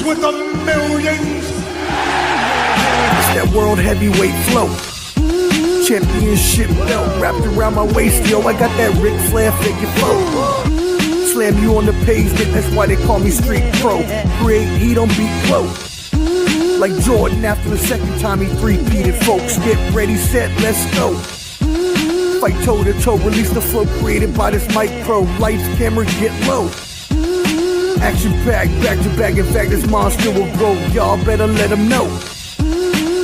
with the millions. It's that world heavyweight flow. Championship belt wrapped around my waist. Yo, I got that Ric Flair figure flow. Slam you on the pavement, that's why they call me Street Pro. Create heat on beat flow. Like Jordan after the second time he three-peated, folks. Get ready, set, let's go. Fight toe to toe, release the flow created by this mic pro. Lights, camera, get low. Action packed, back to back. In fact, this monster will grow. Y'all better let him know.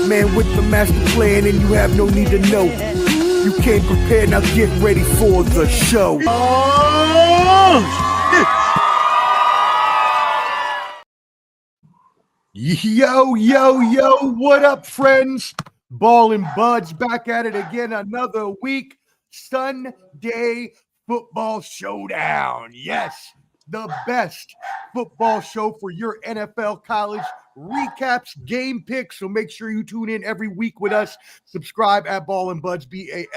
Man with the master plan, and you have no need to know. You came prepared, now get ready for the show. Yo, yo, yo, what up, friends? Ball and Buds back at it again, another week. Sunday football showdown. Yes, the best football show for your NFL, college recaps, game picks. So make sure you tune in every week with us. Subscribe at Ball and Buds, BALLANDBUDS.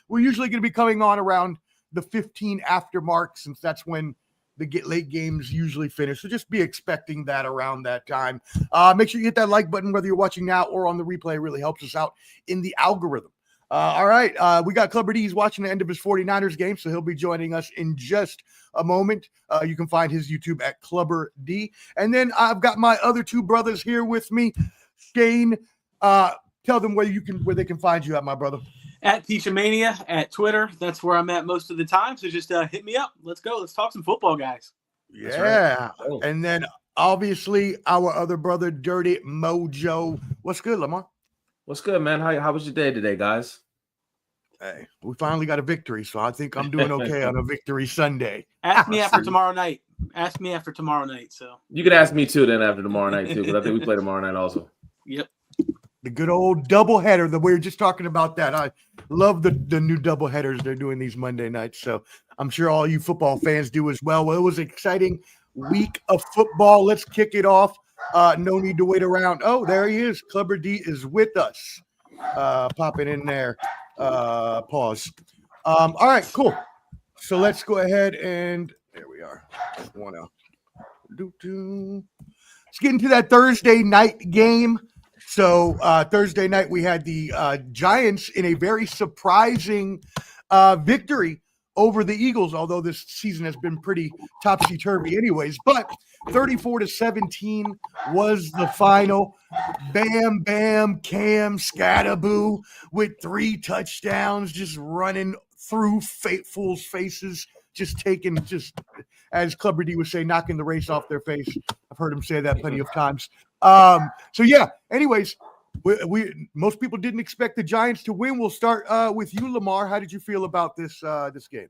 We're usually going to be coming on around the 15 after mark, since that's when the late games usually finish. So just be expecting that around that time. Make sure you hit that like button, whether you're watching now or on the replay. It really helps us out in the algorithm. All right. We got Clubber D. He's watching the end of his 49ers game, so he'll be joining us in just a moment. You can find his YouTube at Clubber D. And then I've got my other two brothers here with me. Shane, tell them where they can find you at, my brother. At Peachamania at Twitter. That's where I'm at most of the time. So just hit me up. Let's go. Let's talk some football, guys. Yeah. Right. Oh. And then obviously our other brother, Dirty Mojo. What's good, Lamar? What's good, man? How was your day today, guys? Hey, we finally got a victory, so I think I'm doing okay on a victory Sunday. Ask me after tomorrow night. So you can ask me too then after tomorrow night too, because I think we play tomorrow night also. Yep. The good old doubleheader that we were just talking about that. I love the new doubleheaders they're doing these Monday nights. So I'm sure all you football fans do as well. Well, it was an exciting week of football. Let's kick it off. No need to wait around. Oh, there he is. Clubber D is with us. Popping in there. Pause. All right, cool. So let's go ahead and there we are. Let's get into that Thursday night game. So Thursday night we had the Giants in a very surprising victory over the Eagles, although this season has been pretty topsy-turvy anyways. But 34-17 was the final. Bam, bam, Cam Scatterboo with 3 touchdowns, just running through fools' faces, just as Clubber D would say, knocking the race off their face. I've heard him say that plenty of times. So yeah, anyways, we most people didn't expect the Giants to win. We'll start with you, Lamar. How did you feel about this game?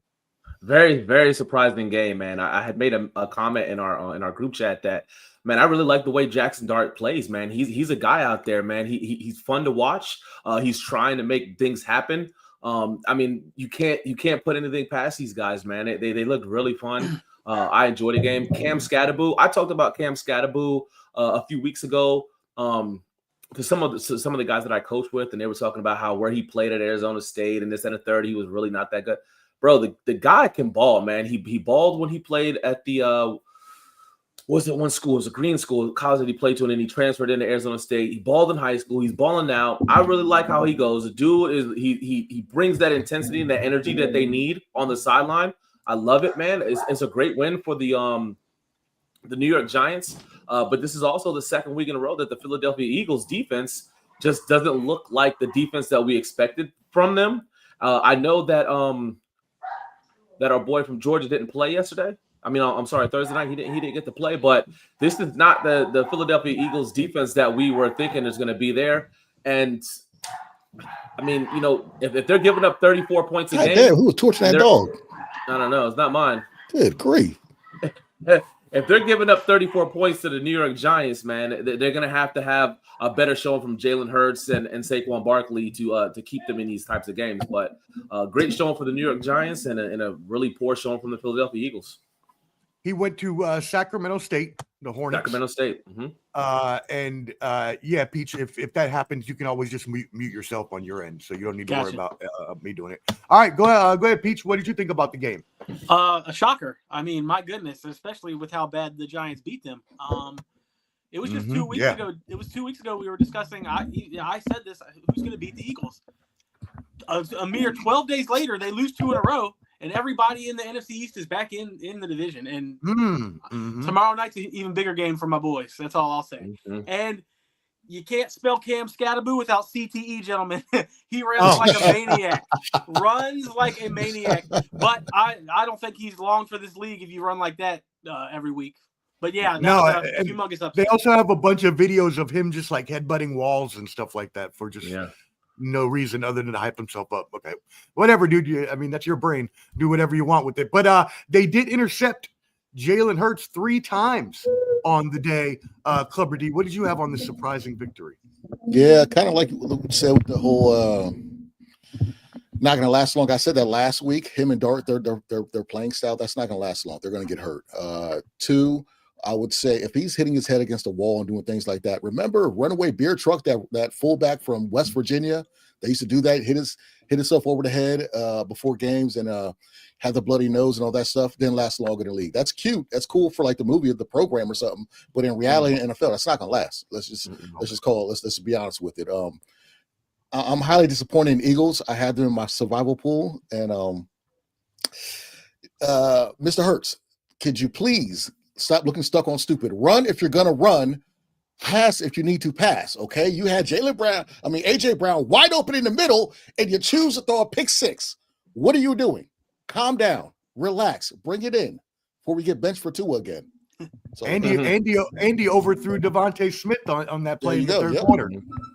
Very, very surprising game, man. I had made a comment in our group chat that, man, I really like the way Jackson Dart plays, man. He's a guy out there, man. He's fun to watch. He's trying to make things happen. I mean, you can't put anything past these guys, man. They look really fun. I enjoyed the game. Cam Scatterboo. I talked about Cam Scatterboo a few weeks ago. Because some of the guys that I coached with, and they were talking about where he played at Arizona State and this and the third, he was really not that good. Bro, the guy can ball, man. He balled when he played at the was it one school? It was a green school, college that he played to, and then he transferred into Arizona State. He balled in high school. He's balling now. I really like how he goes. The dude he brings that intensity and that energy that they need on the sideline. I love it, man. It's a great win for the New York Giants. But this is also the second week in a row that the Philadelphia Eagles defense just doesn't look like the defense that we expected from them. I know that that our boy from Georgia didn't play yesterday. I mean, I'm sorry, Thursday night he didn't get to play. But this is not the Philadelphia Eagles defense that we were thinking is going to be there. And I mean, you know, if they're giving up 34 points a game, damn, who was torching that dog? I don't know. It's not mine. Good grief. If they're giving up 34 points to the New York Giants, man, they're going to have a better showing from Jalen Hurts and Saquon Barkley to keep them in these types of games. But great showing for the New York Giants and a really poor showing from the Philadelphia Eagles. He went to Sacramento State, the Hornets. Sacramento State. Mm-hmm. Yeah, Peach, if that happens, you can always just mute yourself on your end, so you don't need to worry about me doing it. All right, go ahead, Peach. What did you think about the game? A shocker. I mean, my goodness, especially with how bad the Giants beat them. It was just 2 weeks ago. It was 2 weeks ago we were discussing. I said this. Who's going to beat the Eagles? A mere 12 days later, they lose 2 in a row, and everybody in the NFC East is back in the division. And tomorrow night's an even bigger game for my boys. That's all I'll say. And you can't spell Cam Scattaboo without CTE, gentlemen. He runs like a maniac. Runs like a maniac. But I don't think he's long for this league if you run like that every week. But yeah, was a humongous upset. They also have a bunch of videos of him just like headbutting walls and stuff like that for just no reason other than to hype himself up. Okay, whatever, dude. I mean, that's your brain. Do whatever you want with it. But they did intercept Jalen Hurts 3 times on the day. Clubber D, what did you have on this surprising victory? Yeah, kind of like you said with the whole not going to last long. I said that last week. Him and Dart, their playing style, that's not going to last long. They're going to get hurt. 2, I would say if he's hitting his head against a wall and doing things like that, remember Runaway Beer Truck, that fullback from West Virginia? They used to do that, hit himself over the head before games and had the bloody nose and all that stuff. Didn't last long in the league. That's cute. That's cool for like the movie or the program or something. But in reality, in NFL, that's not gonna last. Let's be honest with it. I'm highly disappointed in Eagles. I had them in my survival pool, and Mr. Hurts, could you please stop looking stuck on stupid? Run if you're gonna run. Pass if you need to pass, okay? You had AJ Brown wide open in the middle, and you choose to throw a pick 6. What are you doing? Calm down, relax, bring it in before we get benched for 2 again. So, Andy overthrew Devontae Smith on that play in the third quarter.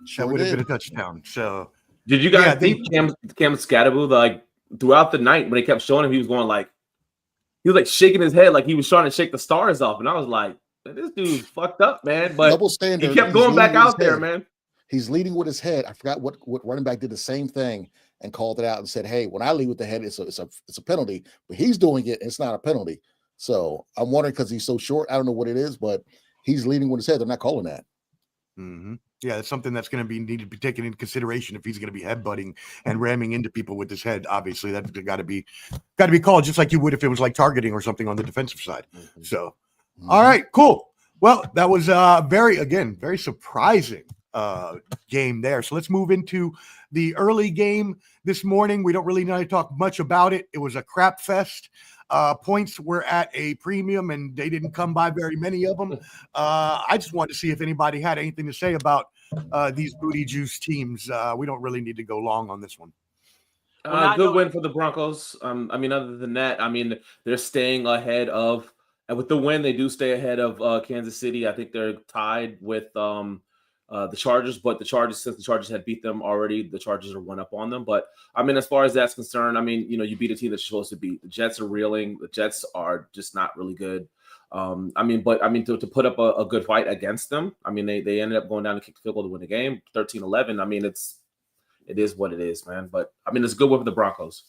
Sure that would have been a touchdown. So, did you guys see Cam Scattaboo like throughout the night when they kept showing him? He was like shaking his head like he was trying to shake the stars off, and I was like, this dude's fucked up, man. But double standard. He kept going back out there, man. He's leading with his head. I forgot what running back did the same thing and called it out and said, "Hey, when I lead with the head, it's a penalty." But he's doing it, and it's not a penalty. So I'm wondering because he's so short. I don't know what it is, but he's leading with his head. They're not calling that. Yeah, it's something that's going to need to be taken into consideration if he's going to be headbutting and ramming into people with his head. Obviously, that's got to be called just like you would if it was like targeting or something on the defensive side. So, all right, cool. Well, that was very surprising game there. So let's move into the early game this morning. We don't really need to talk much about it. It was a crap fest. Points were at a premium, and they didn't come by very many of them. I just wanted to see if anybody had anything to say about these booty juice teams. We don't really need to go long on this one. Good win for the Broncos. Other than that, they're staying ahead of. And with the win, they do stay ahead of Kansas City. I think they're tied with the Chargers, but since the Chargers had beat them already, the Chargers are 1 up on them. But as far as that's concerned, you beat a team that you're supposed to beat. The Jets are reeling. The Jets are just not really good. To put up a good fight against them, they ended up going down to kick the field goal to win the game, 13-11. It is what it is, man. But it's a good win for the Broncos.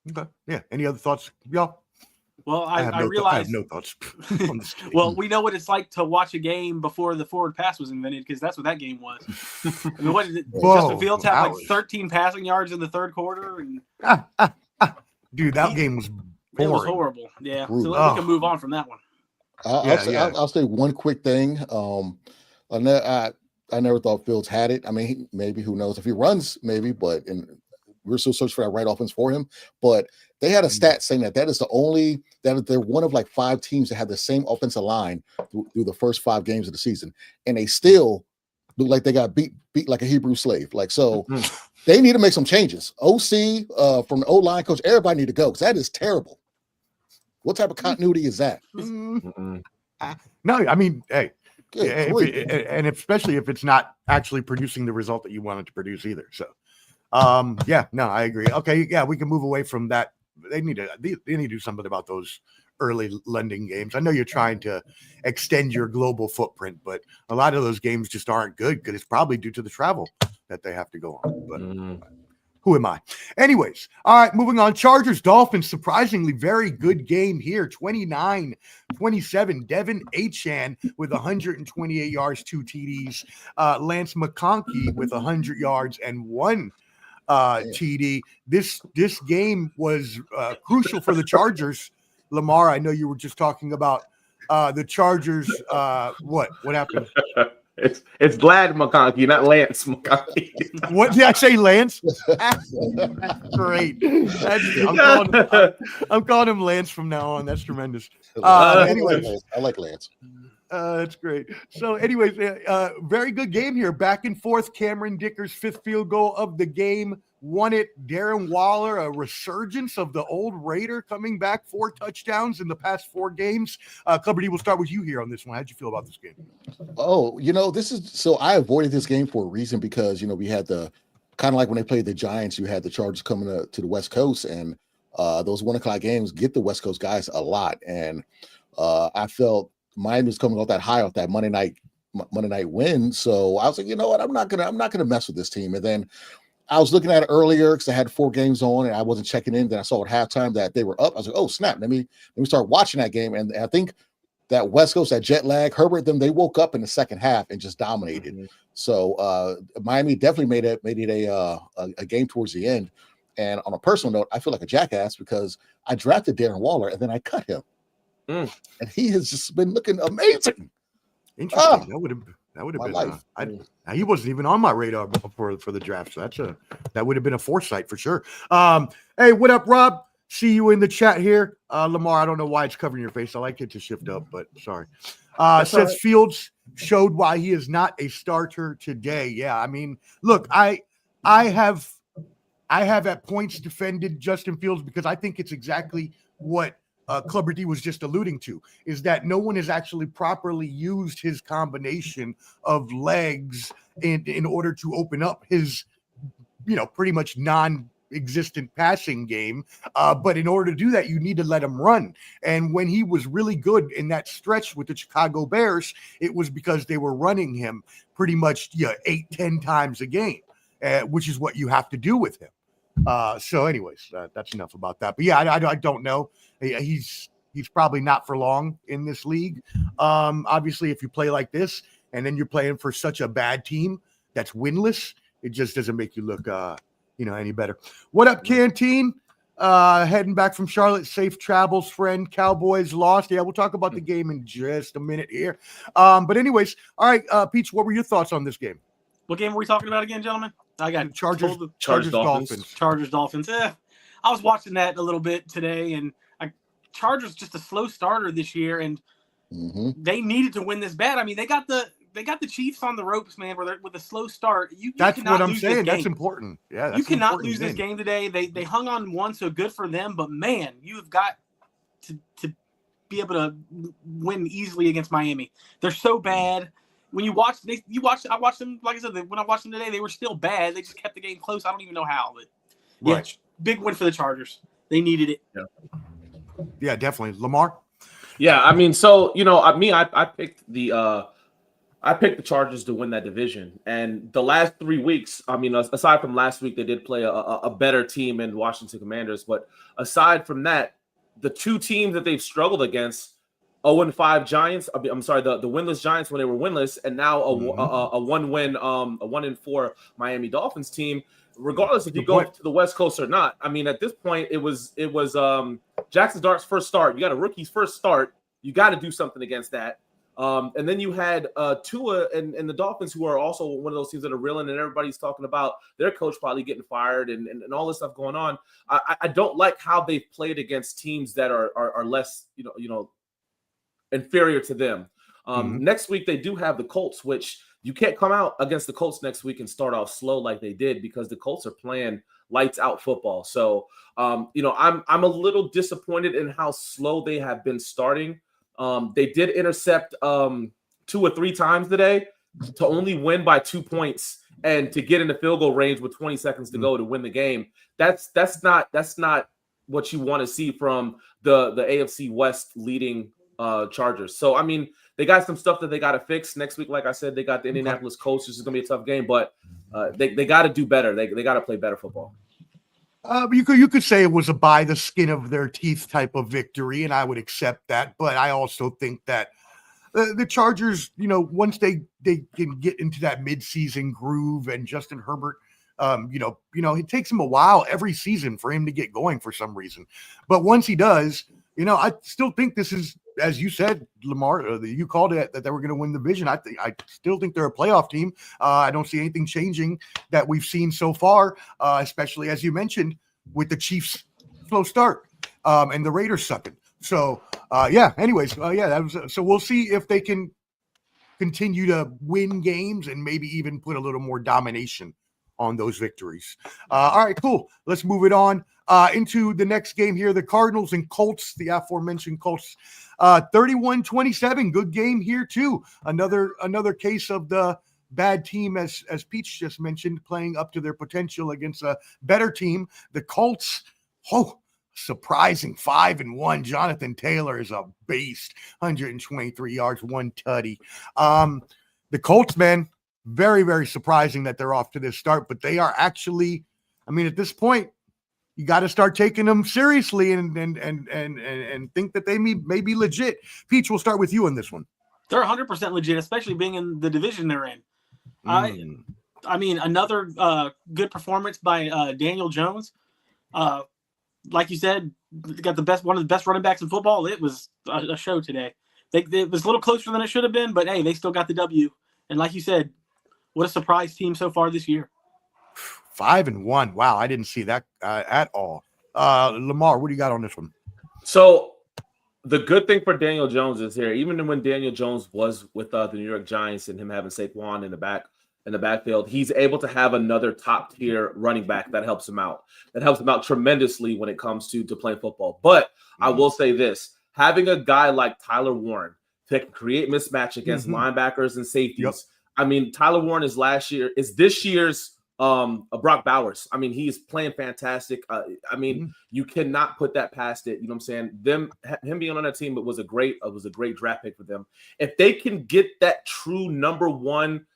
Okay. Yeah. Any other thoughts, y'all? Well, I realized I have no thoughts on this game. Well, we know what it's like to watch a game before the forward pass was invented, because that's what that game was. What did it? Justin Fields had like 13 passing yards in the third quarter, and dude, that game was boring. It was horrible. Yeah, so we can move on from that one. I'll say one quick thing. I never thought Fields had it. Maybe, who knows if he runs, maybe, but we're still searching for that right offense for him. But they had a stat saying that is they're one of like 5 teams that have the same offensive line through the first 5 games of the season, and they still look like they got beat like a Hebrew slave. They need to make some changes. OC from the O-line coach, everybody need to go because that is terrible. What type of continuity is that? No, hey. And especially if it's not actually producing the result that you want it to produce either. So, I agree. Okay, yeah, we can move away from that. They need to do something about those early London games. I know you're trying to extend your global footprint, but a lot of those games just aren't good because it's probably due to the travel that they have to go on. But who am I? Anyways, all right, moving on. Chargers, Dolphins, surprisingly very good game here. 29-27. Devin Achane with 128 yards, 2 TDs. Lance McConkey with 100 yards and 1 TD. This game was crucial for the Chargers. Lamar, I know you were just talking about the Chargers. What happened? It's Vlad McConkey, not Lance McConkey. What did I say, Lance? That's great. I'm calling him Lance from now on. That's tremendous. Anyways, I like Lance. That's great. So, anyways, very good game here. Back and forth. Cameron Dicker's 5th field goal of the game won it. Darren Waller, a resurgence of the old Raider, coming back 4 touchdowns in the past 4 games. Clubber D, we'll start with you here on this one. How'd you feel about this game? Oh, this is so I avoided this game for a reason because we had the kind of like when they played the Giants, you had the Chargers coming to the West Coast, and those 1:00 games get the West Coast guys a lot, and I felt Miami was coming off that high off that Monday night win, so I was like, you know what, I'm not gonna mess with this team. And then I was looking at it earlier because I had 4 games on and I wasn't checking in. Then I saw at halftime that they were up. I was like, oh snap, let me start watching that game. And I think that West Coast, that jet lag, Herbert, they woke up in the second half and just dominated. Mm-hmm. So Miami definitely made it a game towards the end. And on a personal note, I feel like a jackass because I drafted Darren Waller and then I cut him. And he has just been looking amazing. Interesting. That would have been life. He wasn't even on my radar for the draft. So that would have been a foresight for sure. Hey, what up, Rob? See you in the chat here. Lamar, I don't know why it's covering your face. I like it to shift up, but sorry. Says right. Fields showed why he is not a starter today. Yeah, I mean, look, I have at points defended Justin Fields because I think it's exactly what Clubber D was just alluding to, is that no one has actually properly used his combination of legs in order to open up his, pretty much non-existent passing game. But in order to do that, you need to let him run. And when he was really good in that stretch with the Chicago Bears, it was because they were running him pretty much 8-10 times a game, which is what you have to do with him. So anyways, that's enough about that. But yeah, I don't know. He's probably not for long in this league. Obviously, if you play like this and then you're playing for such a bad team that's winless, it just doesn't make you look, any better. What up, Canteen? Heading back from Charlotte. Safe travels, friend. Cowboys lost. Yeah, we'll talk about the game in just a minute here. But anyways, all right, Peach, what were your thoughts on this game? What game were we talking about again, gentlemen? I got Chargers Dolphins. Chargers Dolphins. I was watching that a little bit today, and Chargers just a slow starter this year, and they needed to win this bad. I mean, they got the Chiefs on the ropes, man. With a slow start, that's what I'm saying. That's important. Yeah, you cannot lose this game today. They hung on one, so good for them. But man, you've got to be able to win easily against Miami. They're so bad. When I watched them. Like I said, when I watched them today, they were still bad. They just kept the game close. I don't even know how, but yeah, big win for the Chargers. They needed it. Yeah, definitely. Lamar. Yeah, I mean, so I picked the Chargers to win that division, and the last 3 weeks, I mean, aside from last week, they did play a better team in Washington Commanders, but aside from that, the 2 teams that they've struggled against. 0-5 Giants. I'm sorry, the winless Giants when they were winless, and now a 1-win, a 1-4 Miami Dolphins team. Regardless if you go to the West Coast or not, I mean, at this point, it was Jackson Dart's first start. You got a rookie's first start. You got to do something against that. And then you had Tua and the Dolphins, who are also one of those teams that are reeling, and everybody's talking about their coach probably getting fired and all this stuff going on. I don't like how they've played against teams that are less, inferior to them. Next week they do have the Colts, which you can't come out against the Colts next week and start off slow like they did, because the Colts are playing lights out football. So I'm a little disappointed in how slow they have been starting. They did intercept 2 or 3 times today to only win by 2 points and to get in the field goal range with 20 seconds to go to win the game. That's not what you want to see from the AFC West leading Chargers. So, I mean, they got some stuff that they got to fix. Next week, like I said, they got the Indianapolis Colts. This is going to be a tough game, but they got to do better. They got to play better football. You could say it was a by the skin of their teeth type of victory, and I would accept that. But I also think that the Chargers, once they can get into that midseason groove and Justin Herbert It takes him a while every season for him to get going for some reason. But once he does, I still think this is, as you said, Lamar, you called it that they were going to win the division. I still think they're a playoff team. I don't see anything changing that we've seen so far, especially as you mentioned with the Chiefs' slow start and the Raiders sucking. So so we'll see if they can continue to win games and maybe even put a little more domination on those victories. All right, cool. Let's move it on into the next game here. The Cardinals and Colts, the aforementioned Colts, 31-27. Good game here too. Another case of the bad team, as Peach just mentioned, playing up to their potential against a better team. The Colts, surprising 5-1. Jonathan Taylor is a beast. 123 yards, 1 tutty. The Colts, man, very, very surprising that they're off to this start, but they are actually, at this point, you got to start taking them seriously and think that they may be legit. Peach, we'll start with you on this one. They're 100% legit, especially being in the division they're in. Another good performance by Daniel Jones. Like you said, got one of the best running backs in football. It was a show today. It was a little closer than it should have been, but hey, they still got the W. And like you said, what a surprise team so far this year. 5-1. Wow, I didn't see that at all. Lamar, what do you got on this one? So the good thing for Daniel Jones is here, even when Daniel Jones was with the New York Giants and him having Saquon in the backfield, he's able to have another top tier running back that helps him out. That helps him out tremendously when it comes to playing football. But I will say this, having a guy like Tyler Warren that can create mismatch against linebackers and safeties. Yep. Tyler Warren is this year's Brock Bowers. He is playing fantastic. You cannot put that past it. You know what I'm saying? Him being on that team, it was a great draft pick for them. If they can get that true number one,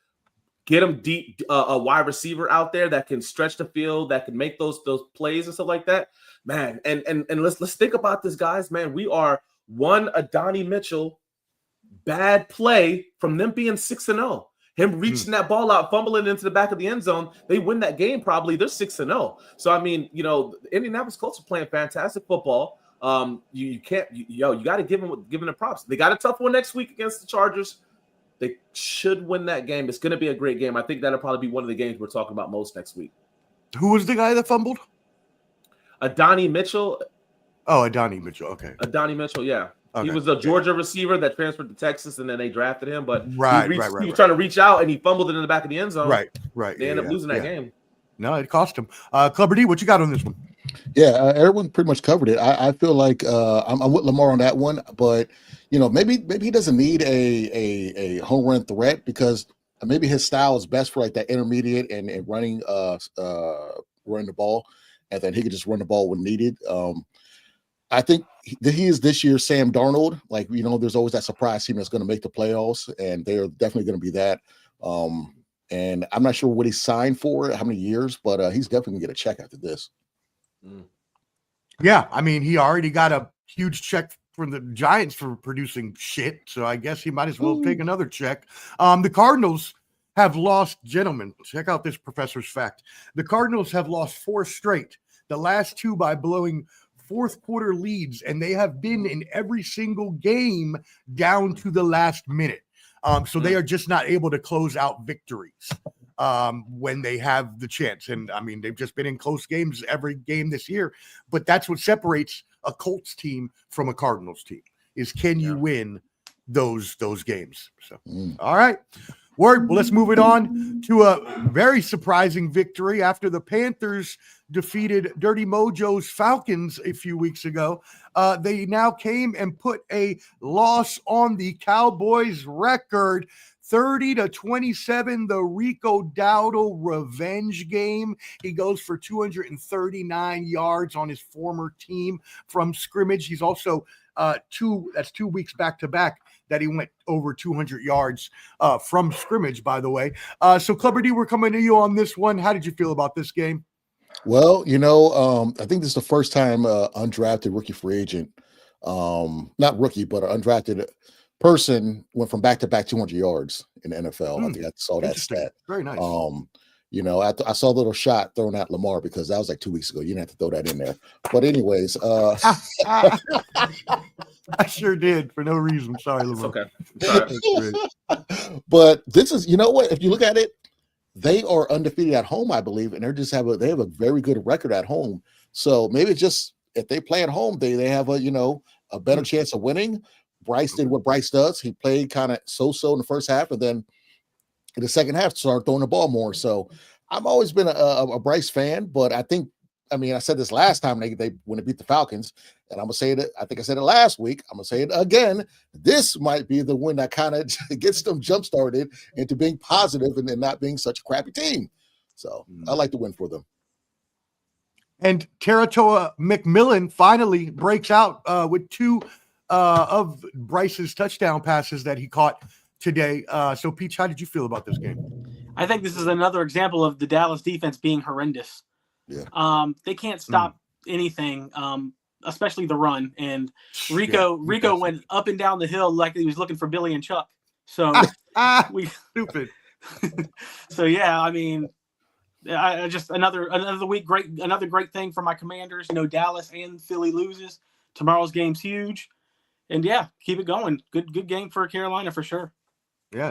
get them deep, a wide receiver out there that can stretch the field, that can make those plays and stuff like that, man. And let's think about this, guys. Man, we are one Adonai Mitchell bad play from them being 6-0. Him reaching that ball out, fumbling into the back of the end zone, they win that game probably. They're 6-0. So the Indianapolis Colts are playing fantastic football. You got to give them the props. They got a tough one next week against the Chargers. They should win that game. It's going to be a great game. I think that'll probably be one of the games we're talking about most next week. Who was the guy that fumbled? Adonai Mitchell. Oh, Adonai Mitchell. Okay. Adonai Mitchell, yeah. Okay. He was a Georgia receiver that transferred to Texas, and then they drafted him. But he was trying to reach out, and he fumbled it in the back of the end zone. Right. They ended up losing that game. No, it cost him. Clubber D, what you got on this one? Yeah, everyone pretty much covered it. I feel like I'm with Lamar on that one, but maybe he doesn't need a home run threat because maybe his style is best for like that intermediate and running the ball, and then he could just run the ball when needed. I think he is this year's Sam Darnold. Like, there's always that surprise team that's going to make the playoffs, and they're definitely going to be that. And I'm not sure what he signed for, how many years, but he's definitely going to get a check after this. Yeah, he already got a huge check from the Giants for producing shit, so I guess he might as well take another check. The Cardinals have lost, gentlemen, check out this professor's fact. The Cardinals have lost 4 straight, the last 2 by blowing fourth quarter leads, and they have been in every single game down to the last minute. So they are just not able to close out victories when they have the chance. And they've just been in close games every game this year, but that's what separates a Colts team from a Cardinals team is can you win those games? So, all right. Word. Well, let's move it on to a very surprising victory after the Panthers defeated Dirty Mojo's Falcons a few weeks ago. They now came and put a loss on the Cowboys record, 30-27, the Rico Dowdle revenge game. He goes for 239 yards on his former team from scrimmage. He's also 2 weeks back to back that he went over 200 yards from scrimmage, by the way. So Clubber D, we're coming to you on this one. How did you feel about this game? Well, I think this is the first time undrafted rookie free agent, not rookie, but an undrafted person went from back-to-back 200 yards in the NFL. I think I saw that stat. Very nice. You know, I saw a little shot thrown at Lamar because that was like 2 weeks ago. You didn't have to throw that in there. But anyways, I sure did for no reason. Sorry, It's Lamar. okay. It's all right. but this is, you know what? If you look at it, they are undefeated at home, I believe, and they have a very good record at home. So maybe it's just if they play at home, they have a better chance of winning. Bryce did what Bryce does. He played kind of so in the first half, and then in the second half started throwing the ball more. So I've always been a Bryce fan, but I said this last time they when they beat the Falcons, and I'm gonna say it. I think I said it last week. I'm gonna say it again. This might be the one that kind of gets them jump started into being positive and not being such a crappy team. So I like to win for them. And Teratoa McMillan finally breaks out with 2 of Bryce's touchdown passes that he caught today. So, Peach, how did you feel about this game? I think this is another example of the Dallas defense being horrendous. Yeah. They can't stop anything, especially the run. And Rico went up and down the hill like he was looking for Billy and Chuck. So stupid. So yeah, I mean, I just another week. Another great thing for my Commanders. You know, Dallas and Philly loses. Tomorrow's game's huge, and yeah, keep it going. Good game for Carolina for sure. Yeah.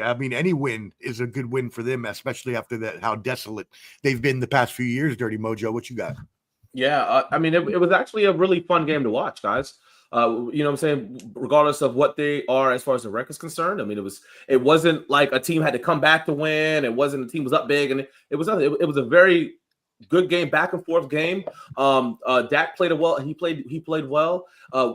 I mean, any win is a good win for them, especially after that, how desolate they've been the past few years. Dirty Mojo, what you got? Yeah, I mean, it was actually a really fun game to watch, guys. You know what I'm saying? Regardless of what they are as far as the record's concerned, I mean, it wasn't like a team had to come back to win. It wasn't a team was up big, and it was a very good game, back and forth game. Dak played well, and he played well.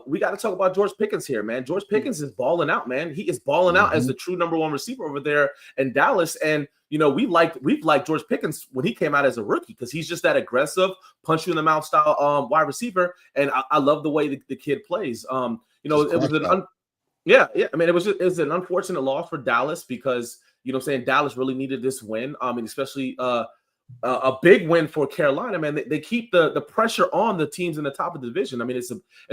We got to talk about George Pickens here, man. George Pickens is balling out, man. He is balling out as the true number 1 receiver over there in Dallas. And you know, we've liked George Pickens when he came out as a rookie because he's just that aggressive, punch you in the mouth style wide receiver. And I love the way the kid plays. You know, it was I mean, it was an unfortunate loss for Dallas because, you know what I'm saying, Dallas really needed this win. And especially a big win for Carolina, man. They keep the pressure on the teams in the top of the division. I mean, it's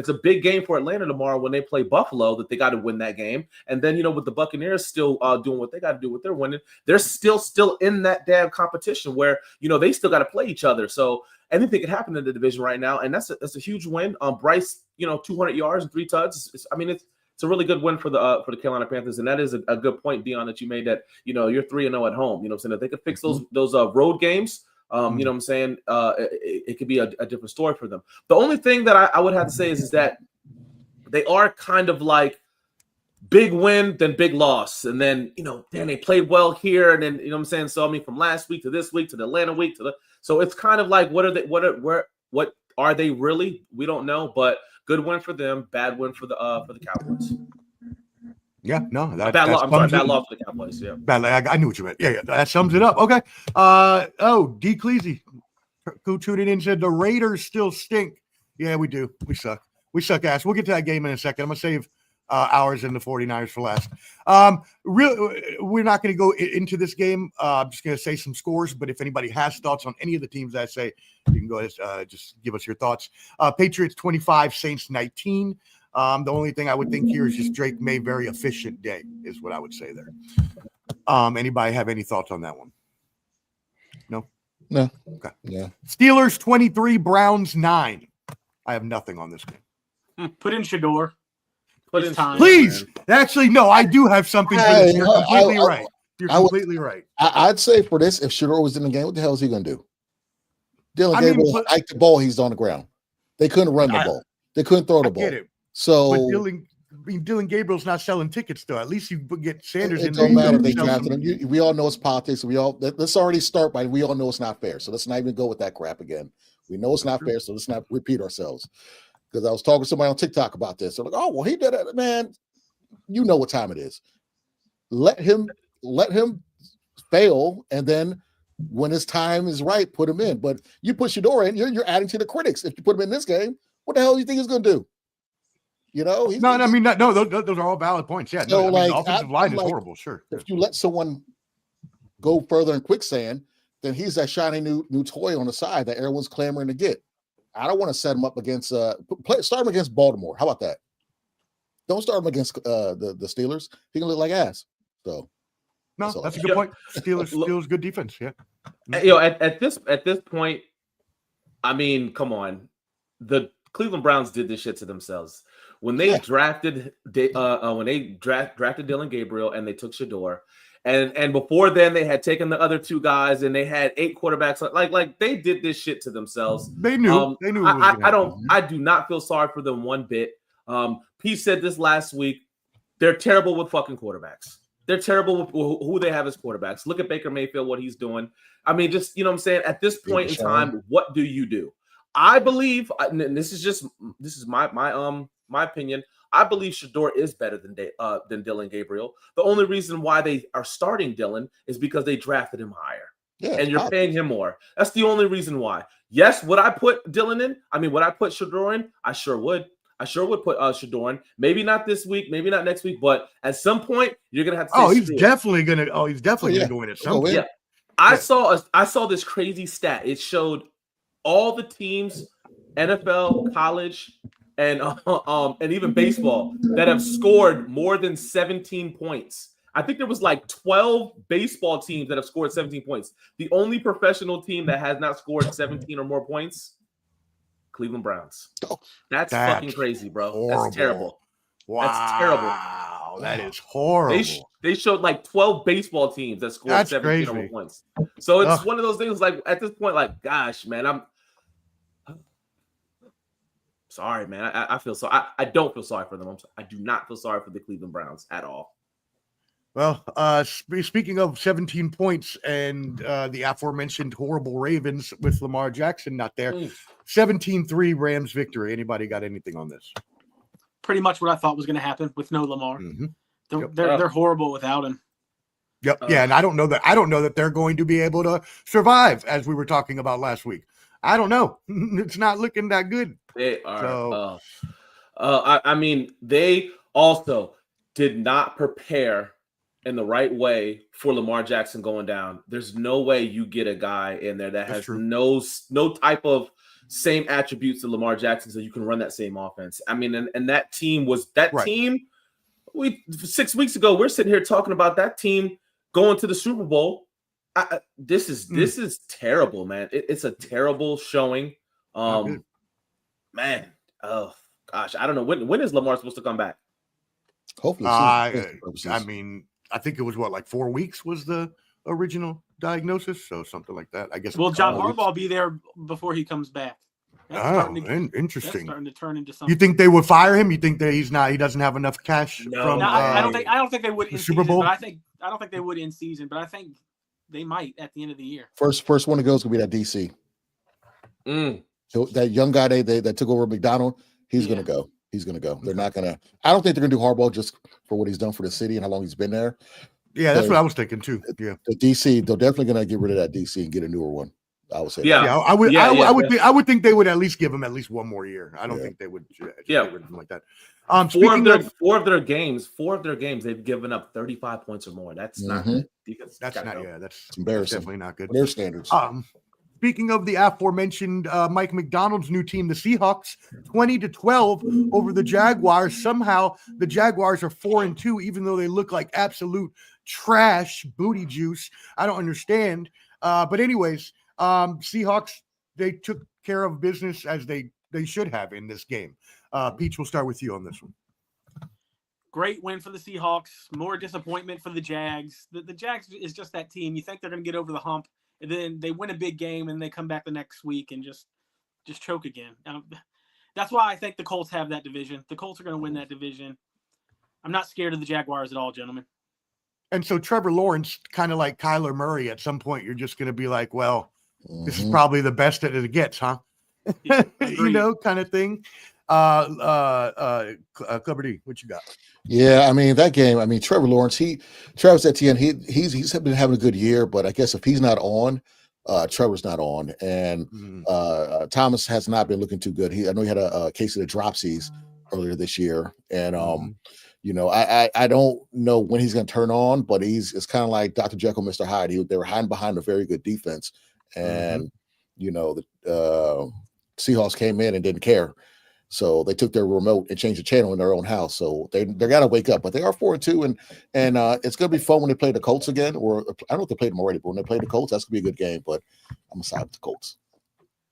a big game for Atlanta tomorrow when they play Buffalo that they got to win that game. And then, you know, with the Buccaneers still doing what they got to do with their winning, they're still in that damn competition where, you know, they still got to play each other. So anything could happen in the division right now. And that's a huge win. Bryce, you know, 200 yards and 3 touchdowns. It's a really good win for the Carolina Panthers, and that is a good point, Dion, that you made. That, you know, you're 3-0 at home. You know what I'm saying? If they could fix those road games, you know what I'm saying, it could be a different story for them. The only thing that I would have to say is that they are kind of like big win, then big loss, and then, you know, then they played well here, and then, you know what I'm saying. So I mean, from last week to this week to the Atlanta week so it's kind of like what are they really? We don't know, but. Good win for them, bad win for the Cowboys. Yeah, no, bad loss for the Cowboys. Yeah, I knew what you meant. Yeah, that sums it up. Okay. D. Cleasy, who tuned in and said the Raiders still stink. Yeah, we do. We suck. We suck ass. We'll get to that game in a second. I'm gonna save ours and the 49ers for last. We're not going to go into this game. I'm just going to say some scores, but if anybody has thoughts on any of the teams I say, you can go ahead, just give us your thoughts. Patriots 25, Saints 19. The only thing I would think here is just Drake May, very efficient day is what I would say there. Anybody have any thoughts on that one? No? Okay. Yeah. Steelers 23, Browns 9. I have nothing on this game. Put in Shador. Please. Actually, no, I do have something for this. You're completely right. You're completely right. I'd say for this, if Shador was in the game, what the hell is he going to do? Dylan Gabriel hiked the ball. He's on the ground. They couldn't run the ball. They couldn't throw the ball. Get it. So but Dylan Gabriel's not selling tickets, though. At least you get Sanders in there. It don't matter if they drafted him. We all know it's politics. Let's already start by we all know it's not fair. So let's not even go with that crap again. We know it's not fair, so let's not repeat ourselves. Because I was talking to somebody on TikTok about this. They're like, oh, well, he did it. Man, you know what time it is. Let him fail, and then when his time is right, put him in. But you put Shador in, you're adding to the critics. If you put him in this game, what the hell do you think he's going to do? You know? Those are all valid points. Yeah, so the offensive line is horrible, sure. If you let someone go further in quicksand, then he's that shiny new toy on the side that everyone's clamoring to get. I don't want to set him up against start him against Baltimore. How about that? Don't start him against the Steelers. He can look like ass. So No, that's a good point. Steelers good defense. Yeah. At this point, I mean, come on. The Cleveland Browns did this shit to themselves when they drafted drafted Dylan Gabriel and they took Shador, and before then they had taken the other two guys and they had 8 quarterbacks. Like they did this shit to themselves. They knew. They knew. I do not feel sorry for them one bit. Pete said this last week. They're terrible with fucking quarterbacks. They're terrible with who they have as quarterbacks. Look at Baker Mayfield, what he's doing. I mean, just, you know what I'm saying? At this point in time, what do you do? I believe, and this is my opinion. I believe Shador is better than Dylan Gabriel. The only reason why they are starting Dylan is because they drafted him higher. Yeah, and you're paying him more. That's the only reason why. Yes, would I put Dylan in? I mean, would I put Shador in? I sure would. I sure would put Shador in. Maybe not this week, maybe not next week, but at some point you're gonna have to. He's definitely gonna go in at some point. Yeah, I saw this crazy stat. It showed all the teams, NFL, college, and even baseball that have scored more than 17 points. I think there was like 12 baseball teams that have scored 17 points. The only professional team that has not scored 17 or more points. Cleveland Browns. That's fucking crazy, bro. Horrible. That's terrible. Wow. That's terrible. Wow, that is horrible. They showed like 12 baseball teams that scored 17 or more points. So it's one of those things like at this point, like, gosh, man, I'm sorry, man. I feel so. I don't feel sorry for them. I do not feel sorry for the Cleveland Browns at all. Well, speaking of 17 points and the aforementioned horrible Ravens with Lamar Jackson not there, 17-3 Rams victory. Anybody got anything on this? Pretty much what I thought was going to happen with no Lamar. Mm-hmm. They're horrible without him. Yep. Yeah, and I don't know that they're going to be able to survive, as we were talking about last week. I don't know. It's not looking that good. They are. I mean, they also did not prepare in the right way for Lamar Jackson going down. There's no way you get a guy in there that has no type of same attributes to Lamar Jackson so you can run that same offense. I mean, and that team was team. 6 weeks ago, we're sitting here talking about that team going to the Super Bowl. This is terrible, man. It's a terrible showing. Man, oh gosh, I don't know when is Lamar supposed to come back? Hopefully, I mean, I think it was like 4 weeks was the original diagnosis, so something like that. I guess. Will John Harbaugh be there before he comes back? Interesting. That's starting to turn into something. You think they would fire him? You think that he doesn't have enough cash? No, I don't think they would in Super Bowl. But I don't think they would in season. But I think they might at the end of the year. First one to go is gonna be that DC. So that young guy that took over McDonald, he's gonna go. He's going to go. They're not going to. I don't think they're going to do Harbaugh just for what he's done for the city and how long he's been there. Yeah, that's what I was thinking too. Yeah, the DC, they're definitely going to get rid of that DC and get a newer one. I would say. Yeah, I would. I would think they would at least give him at least one more year. I don't think they would. Get rid of him like that. Four of their games, they've given up 35 points or more. That's not. That's not. Yeah, that's embarrassing. Definitely not good. Their standards. Speaking of the aforementioned Mike McDonald's new team, the Seahawks, 20-12 over the Jaguars. Somehow the Jaguars are 4-2, even though they look like absolute trash booty juice. I don't understand. But anyways, Seahawks, they took care of business as they should have in this game. Peach, we'll start with you on this one. Great win for the Seahawks. More disappointment for the Jags. The Jags is just that team. You think they're going to get over the hump. And then they win a big game and they come back the next week and just choke again. That's why I think the Colts have that division. The Colts are going to win that division. I'm not scared of the Jaguars at all, gentlemen. And so Trevor Lawrence, kind of like Kyler Murray, at some point you're just going to be like, well, this is probably the best that it gets, huh? Yeah, kind of thing. Clever D, what you got? Yeah, I mean that game. I mean Trevor Lawrence. Travis Etienne. He's been having a good year, but I guess if he's not on, Trevor's not on, and Thomas has not been looking too good. I know he had a case of the dropsies earlier this year, and I don't know when he's going to turn on, but it's kind of like Dr. Jekyll, Mr. Hyde. They were hiding behind a very good defense, and the Seahawks came in and didn't care. So they took their remote and changed the channel in their own house. So they got to wake up. But they are 4-2, and it's going to be fun when they play the Colts again. Or I don't know if they played them already, but when they play the Colts, that's going to be a good game. But I'm going to side with the Colts.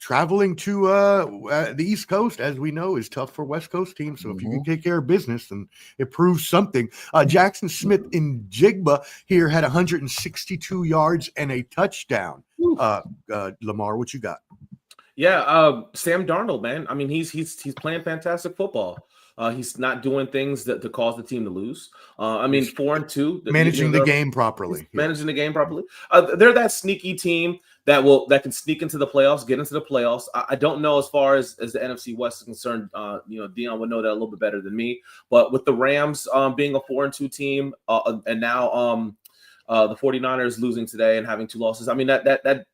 Traveling to the East Coast, as we know, is tough for West Coast teams. So if you can take care of business, then it proves something. Jackson Smith in Jigba here had 162 yards and a touchdown. Lamar, what you got? Yeah, Sam Darnold, man. I mean, he's playing fantastic football. He's not doing things to cause the team to lose. I mean, 4-2, managing the game properly. Managing the game properly. They're that sneaky team that can sneak into the playoffs, get into the playoffs. I don't know as far as the NFC West is concerned. Dion would know that a little bit better than me. But with the Rams being a 4-2 team, and now the 49ers losing today and having 2 losses, I mean that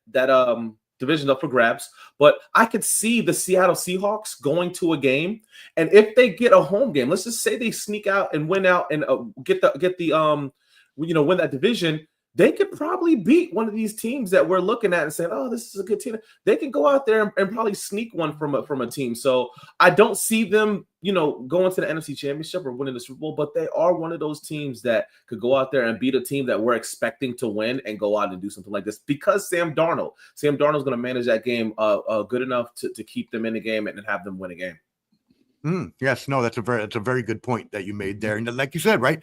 division up for grabs. But I could see the Seattle Seahawks going to a game, and if they get a home game, let's just say they sneak out and win out and win that division, they could probably beat one of these teams that we're looking at and saying, oh, this is a good team. They can go out there and probably sneak one from a team. So I don't see them, going to the NFC Championship or winning the Super Bowl, but they are one of those teams that could go out there and beat a team that we're expecting to win and go out and do something like this because Sam Darnold's going to manage that game good enough to keep them in the game and have them win a game. Yes, no, that's a very good point that you made there. And like you said, right,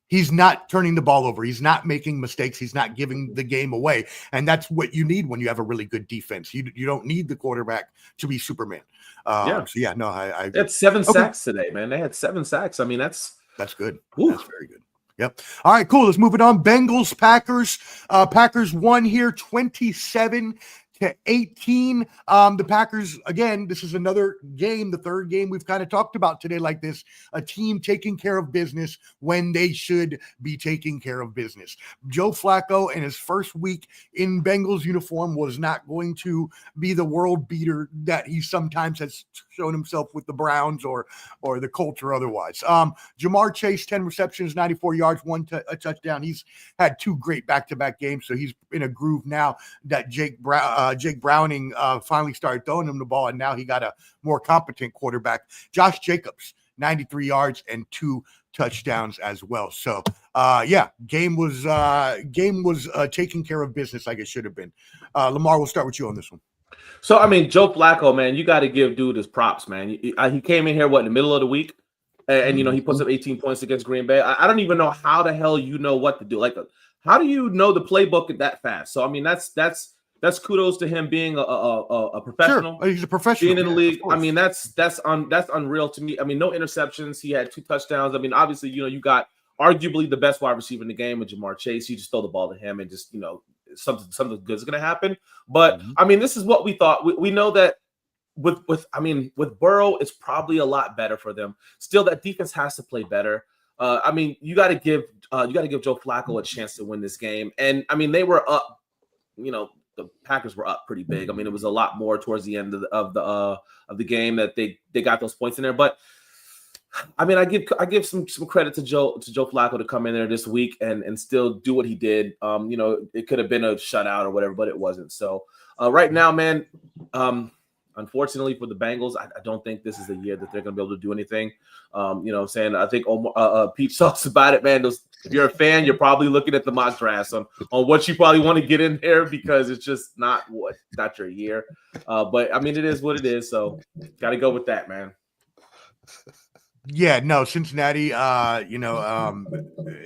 He's not turning the ball over. He's not making mistakes. He's not giving the game away. And that's what you need when you have a really good defense. You don't need the quarterback to be Superman. I they had 7 sacks today, man. They had 7 sacks. I mean, that's good. Ooh. That's very good. Yep. All right, cool. Let's move it on. Bengals, Packers. Packers won here 27-18. The Packers, again, this is another game, the third game we've kind of talked about today like this, a team taking care of business when they should be taking care of business. Joe Flacco in his first week in Bengals uniform was not going to be the world beater that he sometimes has shown himself with the Browns or the Colts or otherwise. Jamar Chase, 10 receptions, 94 yards, a touchdown. He's had 2 great back-to-back games, so he's in a groove now that Jake Browning finally started throwing him the ball, and now he got a more competent quarterback. Josh Jacobs, 93 yards and 2 touchdowns as well. So, game was taking care of business like it should have been. Lamar, we'll start with you on this one. So, I mean, Joe Flacco, man, you got to give dude his props, man. He came in here, in the middle of the week, and he puts up 18 points against Green Bay. I don't even know how the hell you know what to do. Like, how do you know the playbook that fast? So, I mean, that's kudos to him being a professional. Sure. He's a professional. Being in the league. I mean, that's unreal to me. I mean, no interceptions. He had 2 touchdowns. I mean, obviously, you got arguably the best wide receiver in the game with Jamar Chase. You just throw the ball to him and just, something good is going to happen. But I mean, this is what we thought. We know that with Burrow, it's probably a lot better for them. Still, that defense has to play better. I mean, you got to give Joe Flacco a chance to win this game. And I mean, they were up. The Packers were up pretty big. I mean, it was a lot more towards the end of the game that they got those points in there. But I mean, I give some credit to Joe Flacco to come in there this week and still do what he did. It could have been a shutout or whatever, but it wasn't. So right now, man, unfortunately for the Bengals, I don't think this is the year that they're going to be able to do anything. I'm saying, I think Pete talks about it, man. If you're a fan, you're probably looking at the mock drafts on what you probably want to get in there because it's just not your year. But I mean, it is what it is. So got to go with that, man. Yeah, no, Cincinnati,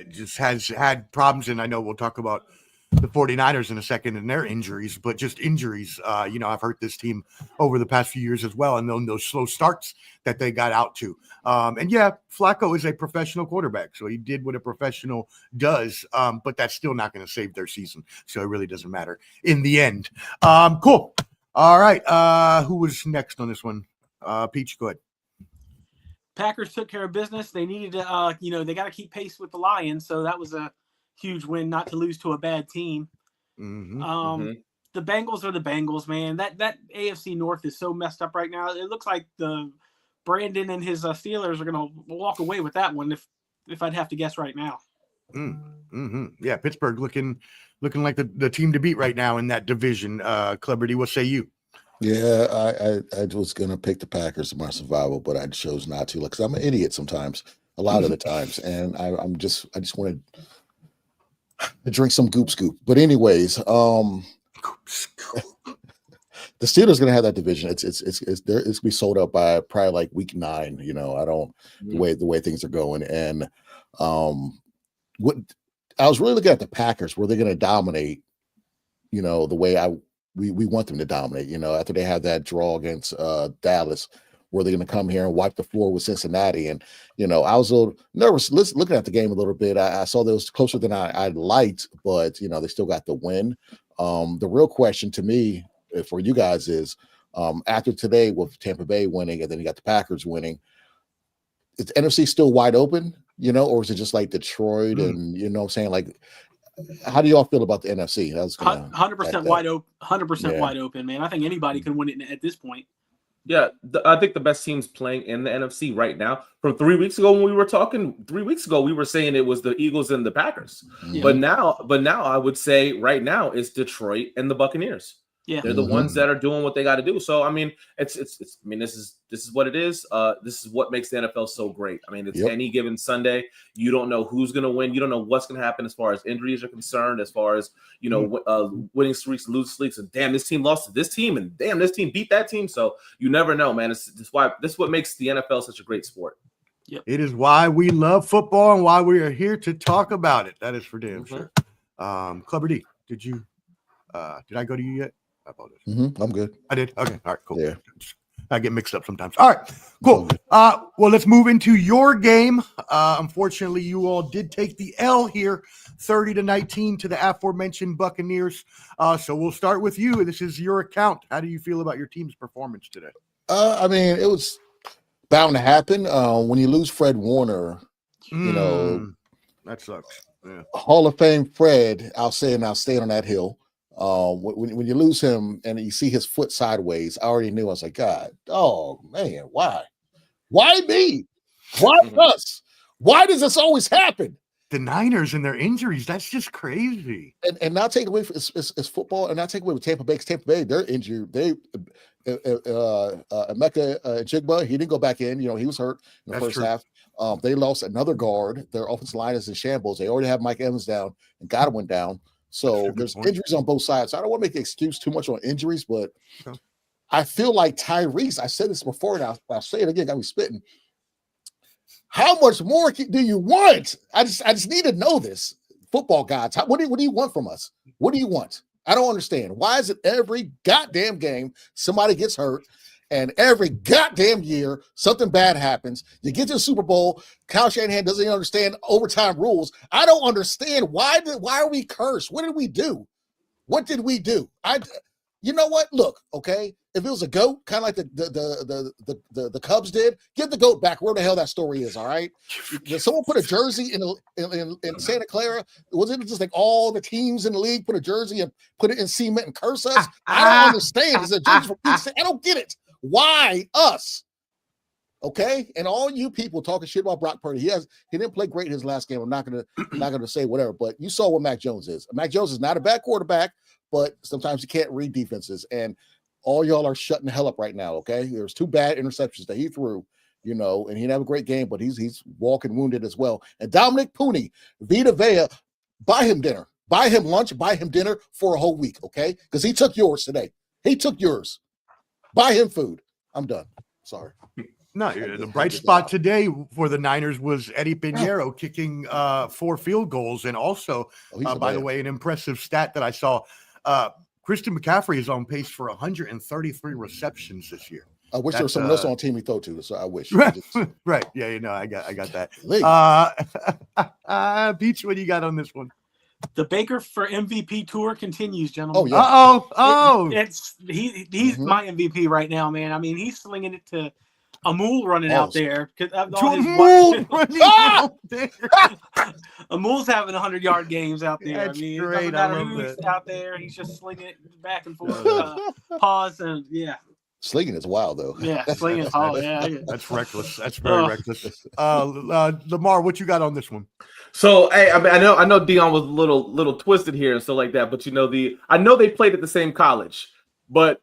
just has had problems, and I know we'll talk about the 49ers in a second and their injuries, but just injuries. I've hurt this team over the past few years as well, and then those slow starts that they got out to. Flacco is a professional quarterback, so he did what a professional does, but that's still not going to save their season, so it really doesn't matter in the end. Cool. All right, who was next on this one? Peach, go ahead. Packers took care of business. They needed to, they got to keep pace with the Lions, so that was a huge win not to lose to a bad team. The Bengals are the Bengals, man. That AFC North is so messed up right now. It looks like the Brandon and his Steelers are going to walk away with that one if I'd have to guess right now. Yeah, Pittsburgh looking like the team to beat right now in that division. Celebrity, what say you? Yeah, I was gonna pick the Packers in my survival, but I chose not to. Like, 'cause I'm an idiot sometimes, a lot of the times, and I just wanted to drink some Goop Scoop. But anyways, the Steelers gonna have that division. It's there. It's gonna be sold up by probably like week 9. You know, I don't the way things are going, and what I was really looking at the Packers. Were they gonna dominate? You know, the way we want them to dominate. You know, after they have that draw against Dallas, were they going to come here and wipe the floor with Cincinnati? And you know, I was a little nervous looking at the game a little bit. I saw that it was closer than I liked, but you know, they still got the win. The real question to me for you guys is after today with Tampa Bay winning, and then you got the Packers winning, is the NFC still wide open? You know, or is it just like Detroit and you know what I'm saying? Like, how do y'all feel about the NFC? That's 100% wide open. 100% wide open, man. I think anybody can win it at this point. Yeah, I think the best teams playing in the NFC right now. From 3 weeks ago when we were talking, 3 weeks ago we were saying it was the Eagles and the Packers. Yeah. But now I would say right now it's Detroit and the Buccaneers. Yeah, they're the ones that are doing what they got to do. So I mean, it's. I mean, this is what it is. This is what makes the NFL so great. I mean, it's any given Sunday. You don't know who's going to win. You don't know what's going to happen as far as injuries are concerned. As far as winning streaks, losing streaks, and damn, this team lost to this team, and damn, this team beat that team. So you never know, man. This is what makes the NFL such a great sport. Yep. It is why we love football and why we are here to talk about it. That is for damn sure. Clubber D, did I go to you yet? I apologize. I'm good. I did. Okay. All right. Cool. Yeah. I get mixed up sometimes. All right. Cool. Well, let's move into your game. Unfortunately, you all did take the L here, 30-19 to the aforementioned Buccaneers. So we'll start with you. This is your account. How do you feel about your team's performance today? I mean, it was bound to happen. When you lose Fred Warner, you know, that sucks. Yeah. Hall of Fame Fred, I'll say, and I'll stay on that hill. When you lose him and you see his foot sideways, I already knew. I was like, God, oh man, why me? Why us? Why does this always happen? The Niners and their injuries, that's just crazy. And not take away from it's football, and not take away with Tampa Bay. Tampa Bay, they're injured. They Emeka Jigba, he didn't go back in. You know, he was hurt in the first half. They lost another guard. Their offensive line is in shambles. They already have Mike Evans down and Godwin down. So there's injuries on both sides. So I don't want to make the excuse too much on injuries, but I feel like Tyrese, I said this before, and I'll say it again, got me spitting. How much more do you want? I just need to know this. Football gods, what do you want from us? What do you want? I don't understand. Why is it every goddamn game somebody gets hurt, and every goddamn year something bad happens? You get to the Super Bowl, Kyle Shanahan doesn't even understand overtime rules. I don't understand why are we cursed? What did we do? What did we do? You know what? Look, okay. If it was a goat, kind of like the Cubs did, give the goat back where the hell that story is. All right. Did someone put a jersey in Santa Clara? Was it just like all the teams in the league put a jersey and put it in cement and curse us? I don't understand. It's a jersey for Pete's sake. I don't get it. Why us? Okay. And all you people talking shit about Brock Purdy. He didn't play great in his last game. I'm not gonna say whatever, but you saw what Mac Jones is. Mac Jones is not a bad quarterback, but sometimes you can't read defenses. And all y'all are shutting the hell up right now, okay? There's 2 bad interceptions that he threw, you know, and he didn't have a great game, but he's walking wounded as well. And Dominic Pooney, Vita Vea, buy him dinner, buy him lunch, buy him dinner for a whole week, okay? Because he took yours today. He took yours. Buy him food. I'm done. Sorry. No, the bright spot today for the Niners was Eddie Pinheiro kicking 4 field goals. And also, by the way, an impressive stat that I saw, Christian McCaffrey is on pace for 133 receptions this year. I wish there was someone else on team we throw to, so I wish. Right. Yeah, you know, I got that. Peach, what do you got on this one? The Baker for MVP tour continues, gentlemen. Oh, yeah. He's my MVP right now, man. I mean, he's slinging it to Amul running out there. Amul's having 100-yard games out there. That's I mean, great. it doesn't matter who's out there. He's just slinging it back and forth. Pause and Slinging is wild though. Yeah, slinging. Oh yeah, that's reckless. That's very reckless. Lamar, what you got on this one? So, hey, I mean, I know Dion was a little twisted here and stuff like that, but you know I know they played at the same college, but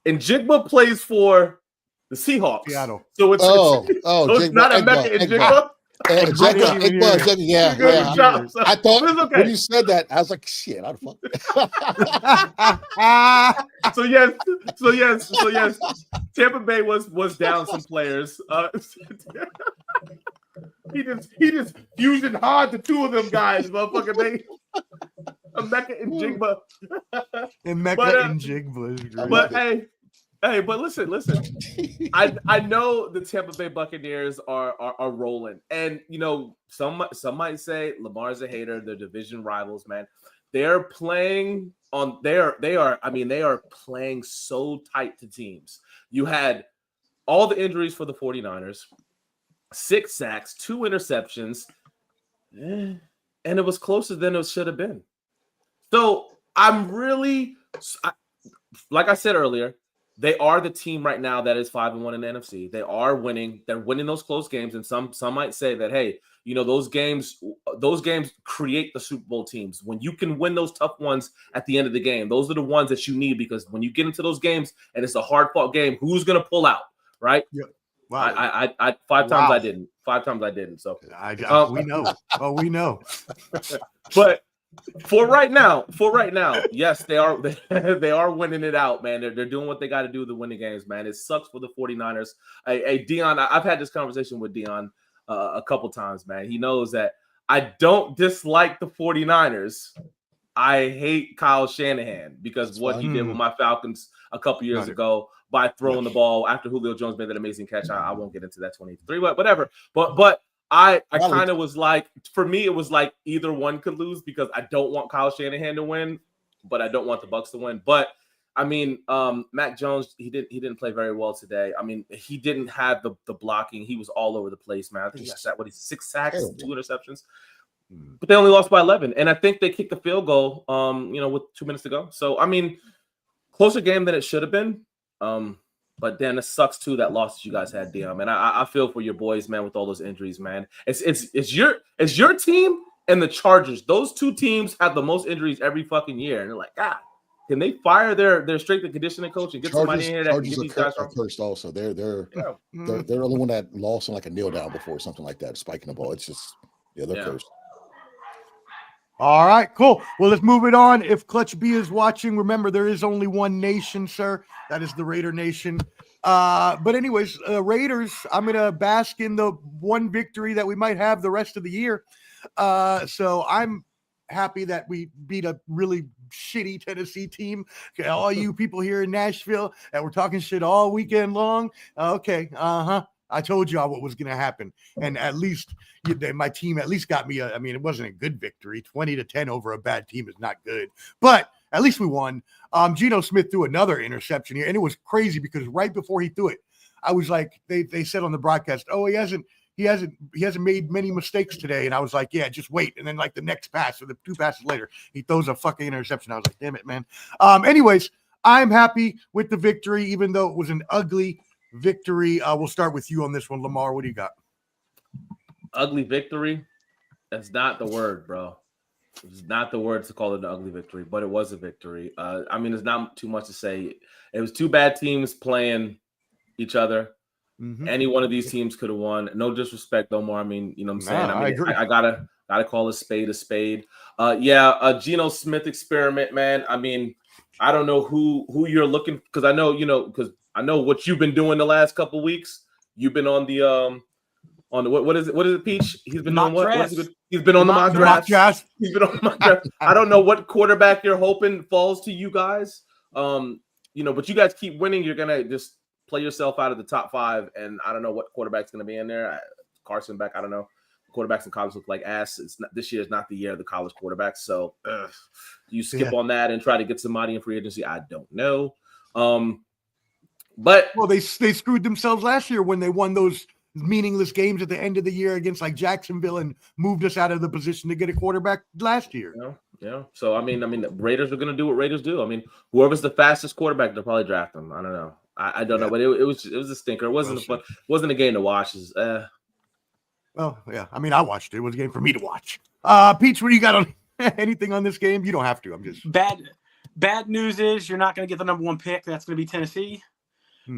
Njigba plays for the Seahawks. Seattle. So it's so it's not Emeka Njigba. Yeah. Good job, son. I thought okay. when you said that, I was like, shit, how the fuck? So yes. Tampa Bay was down some players. He just fusion hard to two of them guys, motherfucker. Emeka and Jigba. Emeka and Jigba is great. But but listen. I know the Tampa Bay Buccaneers are rolling, and some might say Lamar's a hater. They're division rivals, man. They're playing on. They are playing so tight to teams. You had all the injuries for the 49ers, 6 sacks, 2 interceptions, and it was closer than it should have been. So I'm really, like I said earlier, they are the team right now that is 5-1 in the NFC. They are winning. They're winning those close games, and some might say that, hey, those games create the Super Bowl teams. When you can win those tough ones at the end of the game, those are the ones that you need, because when you get into those games and it's a hard-fought game, who's going to pull out, right? Yeah. Wow. I 5 times I didn't. 5 times I didn't. So we know. Oh, we know. But for right now, yes, they are winning it out, man. They're doing what they got to do to win the games, man. It sucks for the 49ers. Hey, Dion, I've had this conversation with Dion a couple times, man. He knows that I don't dislike the 49ers. I hate Kyle Shanahan because what he did with my Falcons a couple years ago by throwing the ball after Julio Jones made that amazing catch. I won't get into that 23, but whatever. But I kind of was like, for me, it was like either one could lose, because I don't want Kyle Shanahan to win, but I don't want the Bucs to win. But I mean, Mac Jones, he didn't play very well today. I mean, he didn't have the blocking. He was all over the place, man. I think he got 6 sacks, 2 interceptions. But they only lost by 11, and I think they kicked the field goal, with 2 minutes to go. So I mean, closer game than it should have been. But then it sucks too, that loss that you guys had, Dion. And I feel for your boys, man, with all those injuries, man. It's your team and the Chargers. Those 2 teams have the most injuries every fucking year, and they're like, God, can they fire their strength and conditioning coach and get somebody in here that can get these guys from? Cursed also. They're the only one that lost on like a kneel down before, something like that, spiking the ball. It's just they're cursed. All right, cool. Well, let's move it on. If Clutch B is watching, remember there is only one nation, sir. That is the Raider Nation. But anyways, Raiders, I'm going to bask in the one victory that we might have the rest of the year. So I'm happy that we beat a really shitty Tennessee team. Okay, all you people here in Nashville that were talking shit all weekend long. Okay, I told y'all what was going to happen. And at least my team at least got me it wasn't a good victory. 20-10 over a bad team is not good. But at least we won. Geno Smith threw another interception here, and it was crazy because right before he threw it, I was like, they said on the broadcast, oh, he hasn't made many mistakes today. And I was like, yeah, just wait. And then like the next pass or the 2 passes later, he throws a fucking interception. I was like, damn it, man. Anyways, I'm happy with the victory, even though it was an ugly victory. We'll start with you on this one, Lamar. What do you got? Ugly victory? That's not the word, bro. It's not the word to call it an ugly victory, but it was a victory. There's not too much to say. It was 2 bad teams playing each other. Mm-hmm. Any one of these teams could have won. No disrespect, though, more. You know what I'm saying? I agree. I gotta call a spade a spade. A Geno Smith experiment, man. I don't know who you're looking, because I know what you've been doing the last couple of weeks. You've been on the what is it, Peach? He's been on what? He's been on the mock draft. He's been on the mock draft. I don't know what quarterback you're hoping falls to you guys. But you guys keep winning. You're gonna just play yourself out of the top 5, and I don't know what quarterback's gonna be in there. Carson back. I don't know. Quarterbacks in college look like ass. This year is not the year of the college quarterbacks. So you skip on that and try to get somebody in free agency. I don't know. But they screwed themselves last year when they won those meaningless games at the end of the year against like Jacksonville and moved us out of the position to get a quarterback last year. Yeah. So the Raiders are going to do what Raiders do. Whoever's the fastest quarterback, they'll probably draft them. I don't know. I don't know, but it was a stinker. It wasn't a game to watch. Well, yeah. I watched it. It was a game for me to watch. Peach, what do you got on anything on this game? You don't have to. I'm just bad. Bad news is you're not going to get the number 1 pick. That's going to be Tennessee.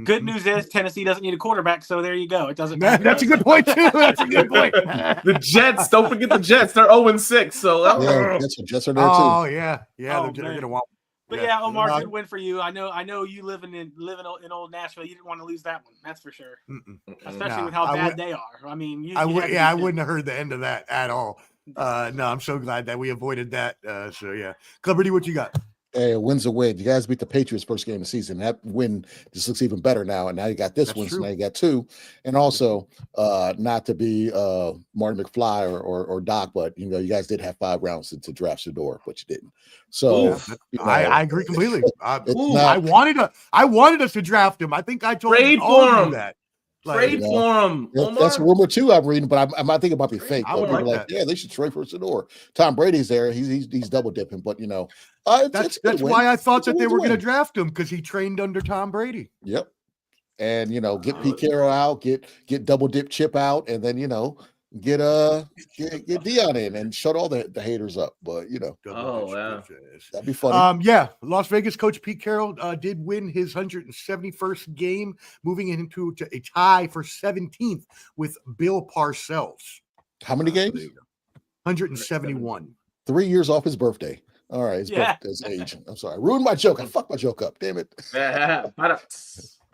Good news is Tennessee doesn't need a quarterback, so there you go. It doesn't matter. That's a good point, too. That's a good point. The Jets, don't forget the Jets. They're 0-6. So Yeah, Jets are there too. Oh, yeah. Yeah, Oh, they're going to want. But yeah, Omar, good win for you. I know you living in old Nashville. You didn't want to lose that one. That's for sure. Especially with how bad they are. I mean, I wouldn't have heard the end of that at all. No, I'm so glad that we avoided that. So yeah, Clubberty, what you got? Hey, a win's a win. You guys beat the Patriots first game of the season. That win just looks even better now. And now you got this win, so now you got 2. And also, not to be Martin McFly or Doc, but you guys did have 5 rounds to draft Shador, but you didn't. So I agree completely. I wanted us to draft him. I think I told Trade all for of that. Trade for him. That's a rumor too. I'm reading, but I think it might be fake. I But people like that. yeah, they should trade for Shador. Tom Brady's there. He's double dipping, but That's why I thought that they were going to draft him, because he trained under Tom Brady. Yep. And get Pete Carroll out, get double dip Chip out, and then get Dion in and shut all the haters up. But that'd be funny. Las Vegas coach Pete Carroll did win his 171st game, moving into a tie for 17th with Bill Parcells. How many games? 171. 3 years off his birthday. All right, his age. I'm sorry, ruined my joke. I fucked my joke up. Damn it.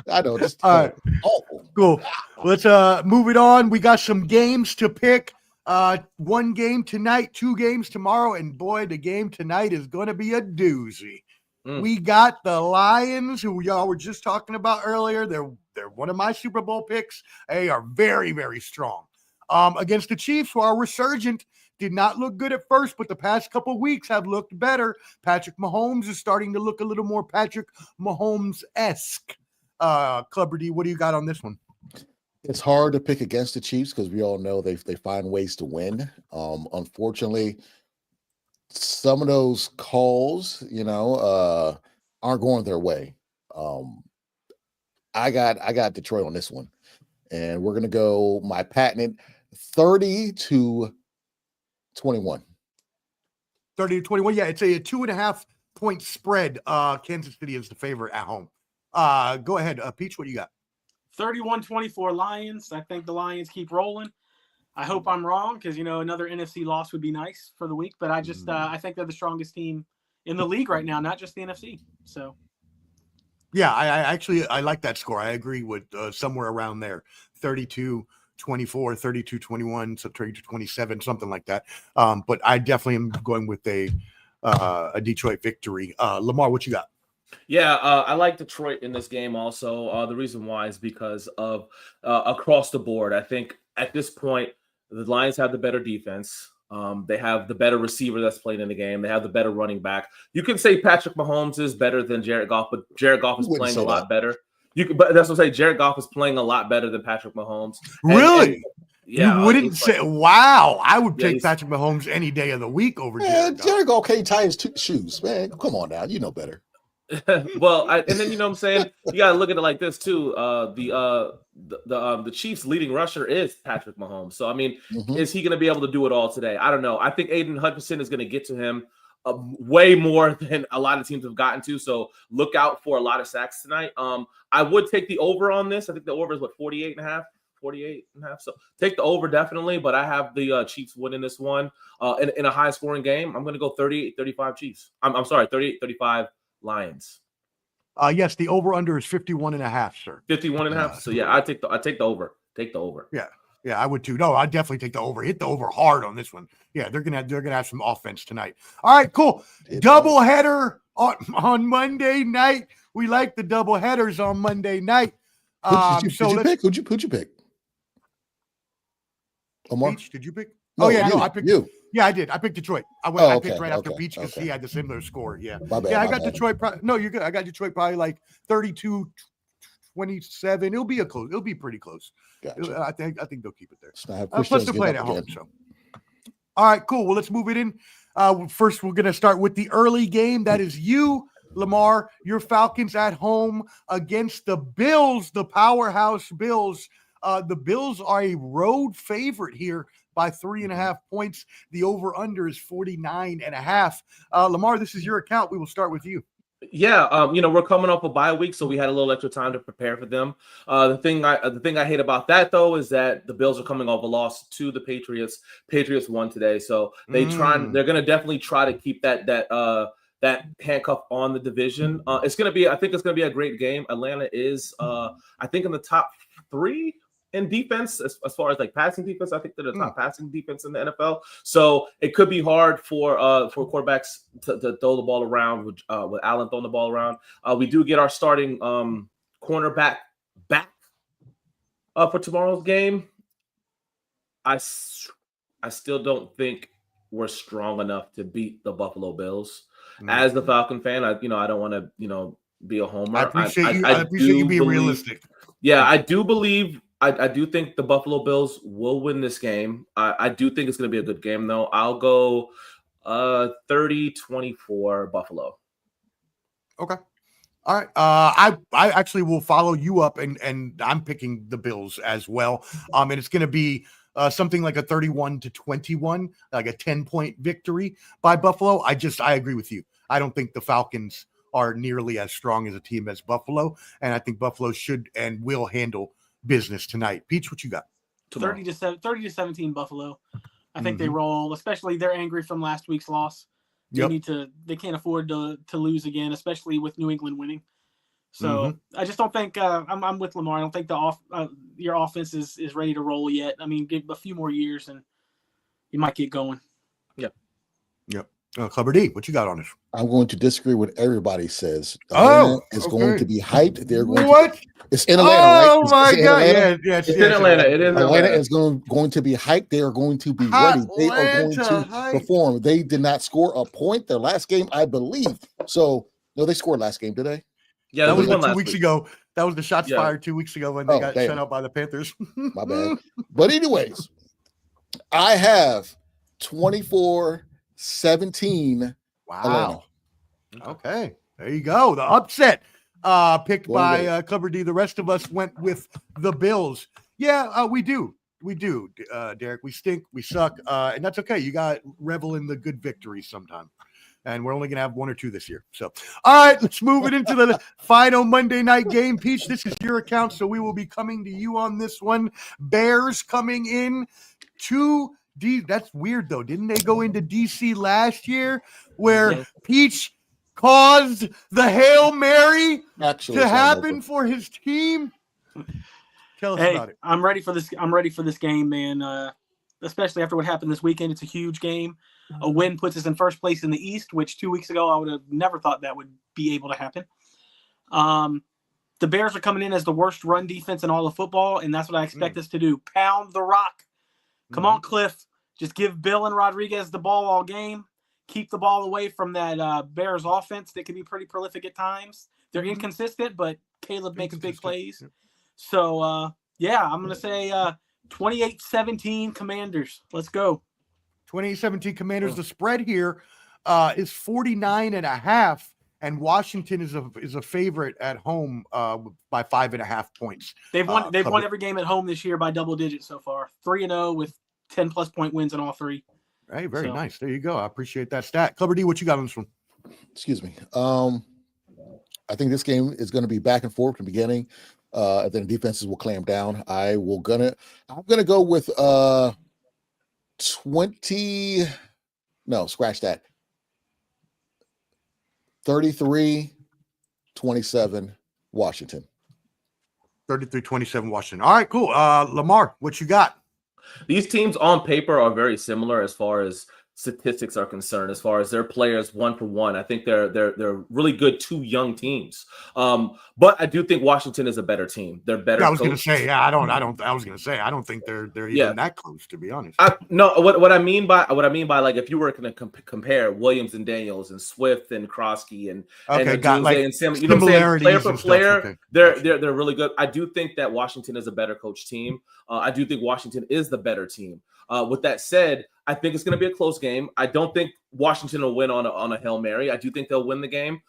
I know. Just awful. Cool. Let's move it on. We got some games to pick. 1 game tonight, 2 games tomorrow, and boy, the game tonight is going to be a doozy. We got the Lions, who y'all were just talking about earlier. They're one of my Super Bowl picks. They are very, very strong. Against the Chiefs, who are resurgent. Did not look good at first, but the past couple of weeks have looked better. Patrick Mahomes is starting to look a little more Patrick Mahomes-esque. Clubberty, what do you got on this one? It's hard to pick against the Chiefs because we all know they find ways to win. Unfortunately, some of those calls, aren't going their way. I got Detroit on this one, and we're gonna go my patented 30-21. 30-21. Yeah, it's a 2.5 point spread. Kansas City is the favorite at home. Go ahead, Peach. What do you got? 31-24 Lions. I think the Lions keep rolling. I hope I'm wrong, because another NFC loss would be nice for the week. But I just I think they're the strongest team in the league right now, not just the NFC. So. Yeah, I like that score. I agree with somewhere around there, 32-24, 32-21, so 32-27, something like that. But I definitely am going with a Detroit victory. Lamar, what you got? Yeah, I like Detroit in this game also. The reason why is because of across the board. I think at this point, the Lions have the better defense. They have the better receiver that's playing in the game. They have the better running back. You can say Patrick Mahomes is better than Jared Goff, but Jared Goff is playing a lot better. But that's what I'm saying. Jared Goff is playing a lot better than Patrick Mahomes. Really? Yeah, you wouldn't say, wow, I would take Patrick Mahomes any day of the week over Jared Goff. Jared Goff can't tie his shoes, man. Come on now. You know better. Well, and then what I'm saying, you gotta look at it like this too. The Chiefs' leading rusher is Patrick Mahomes. So I mean, is he going to be able to do it all today? I don't know. I think Aiden Hutchinson is going to get to him way more than a lot of teams have gotten to. So look out for a lot of sacks tonight. I would take the over on this. I think the over is 48.5. So take the over definitely, but I have the Chiefs winning this one in a high scoring game. I'm going to go 38-35 Chiefs. I'm sorry, 38-35 Lions. Yes, the over under is 51.5, sir. 51.5. So yeah, I take the over. Take the over. Yeah, I would too. No, I'd definitely take the over. Hit the over hard on this one. Yeah, they're gonna have some offense tonight. All right, cool. Doubleheader on Monday night. We like the double headers on Monday night. Who'd you pick? Omar? Peach, did you pick? No, I picked you. Yeah, I did. I picked Detroit. I picked right after Peach because he had the similar score. Yeah. I got Detroit. No, you're good. I got Detroit probably like 32-27. It'll be pretty close. Gotcha. I think they'll keep it there. Plus they're playing at home. So. All right, cool. Well, let's move it in. First, we're going to start with the early game. That is you, Lamar, your Falcons at home against the Bills, the powerhouse Bills. The Bills are a road favorite here by 3.5 points. The over-under is 49.5. Lamar, this is your account. We will start with you. Yeah, we're coming off a bye week, so we had a little extra time to prepare for them. The thing I hate about that though is that the Bills are coming off a loss to the Patriots. Patriots won today, so they're gonna definitely try to keep that handcuff on the division. I think it's gonna be a great game. Atlanta is I think in the top 3 in defense as far as like passing defense. I think they're the top passing defense in the NFL. So it could be hard for quarterbacks to throw the ball around with Allen throwing the ball around. We do get our starting cornerback back for tomorrow's game. I still don't think we're strong enough to beat the Buffalo Bills. As the Falcon fan, I don't want to be a homer. I appreciate you being realistic. Yeah, I do believe. I do think the Buffalo Bills will win this game. I do think it's going to be a good game, though. I'll go 30-24 Buffalo. Okay. All right. I actually will follow you up, and I'm picking the Bills as well. And it's going to be something like a 31-21, like a 10-point victory by Buffalo. I agree with you. I don't think the Falcons are nearly as strong as a team as Buffalo, and I think Buffalo should and will handle business tonight. Peach, what you got? 30-17 Buffalo. I think they roll, especially they're angry from last week's loss. They can't afford to lose again, especially with New England winning. So I just don't think I'm with Lamar. I don't think your offense is ready to roll yet. I mean, give a few more years and you might get going. Yep. Clubber D, what you got on this? I'm going to disagree with what everybody says. Atlanta is going to be hyped. They're going to. It's in Atlanta, right? Oh my God! It's in Atlanta. It is Atlanta is going to be hyped. They are going to be ready. They are going to perform. They did not score a point their last game, I believe. So no, they scored last game, did they? Yeah, that was 2 weeks ago. That was the shots fired 2 weeks ago when they got shut out by the Panthers. My bad. But anyways, I have 24-17. Wow. Atlanta. Okay. There you go. The upset picked by Clubber D. The rest of us went with the Bills. Yeah, we do. We do, Derek. We stink. We suck. And that's okay. You got to revel in the good victories sometime. And we're only going to have 1 or 2 this year. So, all right, let's move it into the final Monday night game. Peach, this is your account, so we will be coming to you on this one. Bears coming in to that's weird, though. Didn't they go into D.C. last year where Peach caused the Hail Mary to happen for his team? Tell us about it. I'm ready for this. I'm ready for this game, man. Especially after what happened this weekend. It's a huge game. A win puts us in first place in the East, which 2 weeks ago I would have never thought that would be able to happen. The Bears are coming in as the worst run defense in all of football, and that's what I expect us to do. Pound the rock. Come on, Cliff. Just give Bill and Rodriguez the ball all game. Keep the ball away from that Bears offense that can be pretty prolific at times. They're inconsistent, but Caleb makes big plays. So, I'm going to say 28-17 Commanders. Let's go. 28-17 Commanders. The spread here is 49.5, and Washington is a favorite at home by 5.5 points. They've won every game at home this year by double digits so far. 3-0 with 10+ point wins in all 3. Hey, very nice. There you go. I appreciate that stat. Clubber D, what you got on this one? Excuse me. I think this game is going to be back and forth from the beginning. Then the defenses will clamp down. I'm gonna go with 20. No, scratch that. 33-27 Washington. 33-27 Washington. All right, cool. Lamar, what you got? These teams on paper are very similar as far as statistics are concerned, as far as their players 1-for-1. I think they're really good 2 young teams. But I do think Washington is a better team. They're better. I was going to say, I don't think they're even that close, to be honest. What I mean by like if you were going to compare Williams and Daniels and Swift and Krosky and Sam, you know what I'm saying? Player for player, they're really good. I do think that Washington is a better coach team. I do think Washington is the better team. With that said, I think it's going to be a close game. I don't think Washington will win on a Hail Mary. I do think they'll win the game.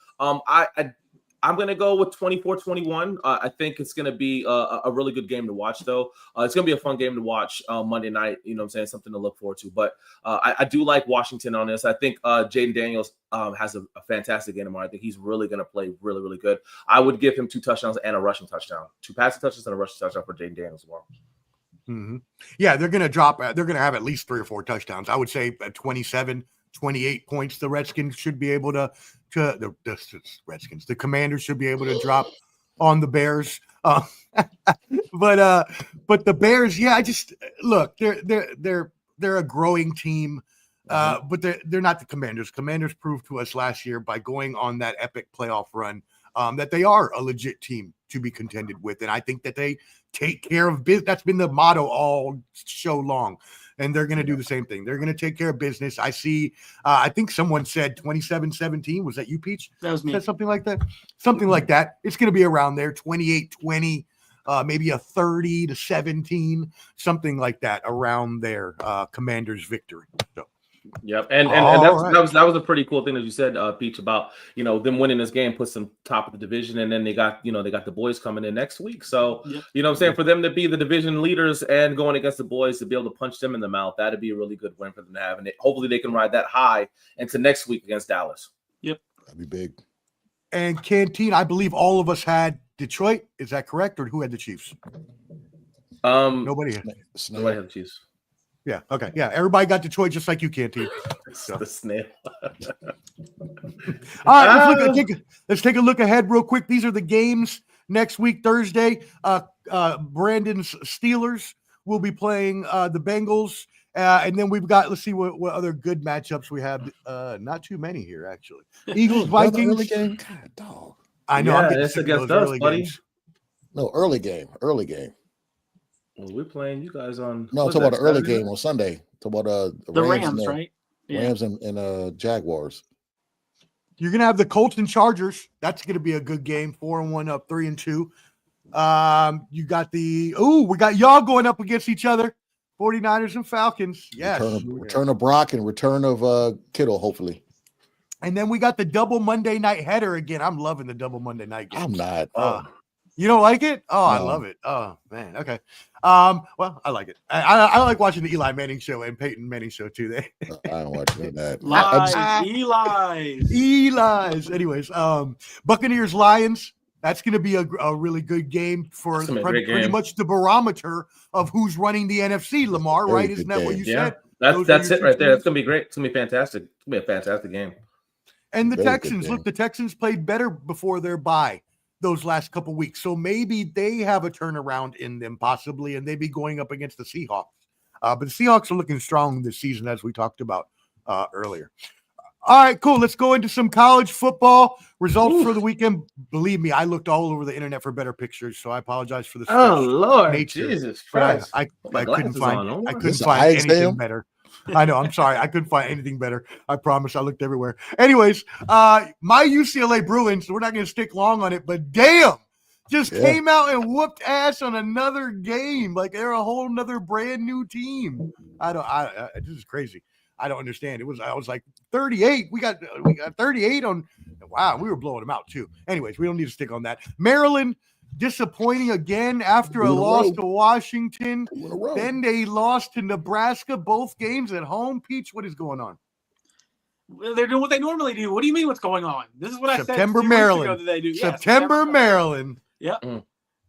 I'm going to go with 24-21. I think it's going to be a really good game to watch, though. It's going to be a fun game to watch Monday night. You know what I'm saying? Something to look forward to. But I do like Washington on this. I think Jaden Daniels has a fantastic game tomorrow. I think he's really going to play really, really good. I would give him 2 touchdowns and a rushing touchdown. 2 passing touchdowns and a rushing touchdown for Jaden Daniels tomorrow. Mm-hmm. Yeah, they're going to drop. They're going to have at least 3 or 4 touchdowns. I would say 27, 28 points. The Redskins should be able to the Redskins. The Commanders should be able to drop on the Bears. But the Bears, yeah, I just look. They're a growing team, but they're not the Commanders. Commanders proved to us last year by going on that epic playoff run that they are a legit team to be contended with, and I think that they take care of business. That's been the motto all show long. And they're going to do the same thing. They're going to take care of business. I see. I think someone said 27-17. Was that you, Peach? That was me. Said something like that. Something like that. It's going to be around there. 28-20, maybe a 30-17, something like that around there. Commanders victory. So. Yep, and that was a pretty cool thing that you said, Peach, about them winning this game, puts them top of the division, and then they got the boys coming in next week. So you know what I'm saying, for them to be the division leaders and going against the boys to be able to punch them in the mouth, that'd be a really good win for them to have, and hopefully they can ride that high into next week against Dallas. Yep, that'd be big. And Canteen, I believe all of us had Detroit. Is that correct, or who had the Chiefs? Nobody had the Chiefs. Yeah. Okay. Yeah. Everybody got Detroit just like you can, T. So. The snail. All right. Let's take a look ahead real quick. These are the games next week, Thursday. Brandon's Steelers will be playing the Bengals. And then we've got, let's see what other good matchups we have. Not too many here, actually. Eagles, Vikings. Early game. God, dog. I know. Yeah, I'm getting it's sick against of those us, early buddy. games. No, early game. Well, we're playing you guys on. No, I'm talking about the early game on Sunday. Talk about the Rams, right? Rams and Jaguars. You're gonna have the Colts and Chargers. That's gonna be a good game. 4-1 up, 3-2. You got we got y'all going up against each other. 49ers and Falcons. Yes. Return of Brock and return of Kittle, hopefully. And then we got the double Monday night header again. I'm loving the double Monday night game. I'm not. You don't like it? Oh, no. I love it. Oh, man. Okay. Well, I like it. I like watching the Eli Manning show and Peyton Manning show too. I don't watch that. Eli's. Anyways, Buccaneers Lions. That's going to be a really good game for pretty much the barometer of who's running the NFC. Lamar, right? Isn't that what you said? That's it right there. It's going to be great. It's going to be fantastic. It's going to be a fantastic game. And the Texans. Look, the Texans played better before their bye those last couple weeks. So maybe they have a turnaround in them possibly, and they'd be going up against the Seahawks. But the Seahawks are looking strong this season, as we talked about earlier. All right, cool. Let's go into some college football results for the weekend. Believe me, I looked all over the internet for better pictures, so I apologize for the Lord, nature. Jesus Christ. I couldn't find anything better. I know. I'm sorry. I couldn't find anything better. I promise. I looked everywhere. Anyways, my UCLA Bruins, we're not going to stick long on it, but damn, came out and whooped ass on another game. Like they're a whole nother brand new team. This is crazy. I don't understand. I was like 38. We got 38 on. Wow, we were blowing them out too. Anyways, we don't need to stick on that. Maryland disappointing again after a loss to Washington. Then they lost to Nebraska, both games at home. Peach, what is going on? Well, they're doing what they normally do. What do you mean what's going on? This is what I said September, Maryland. September, Maryland. Yep.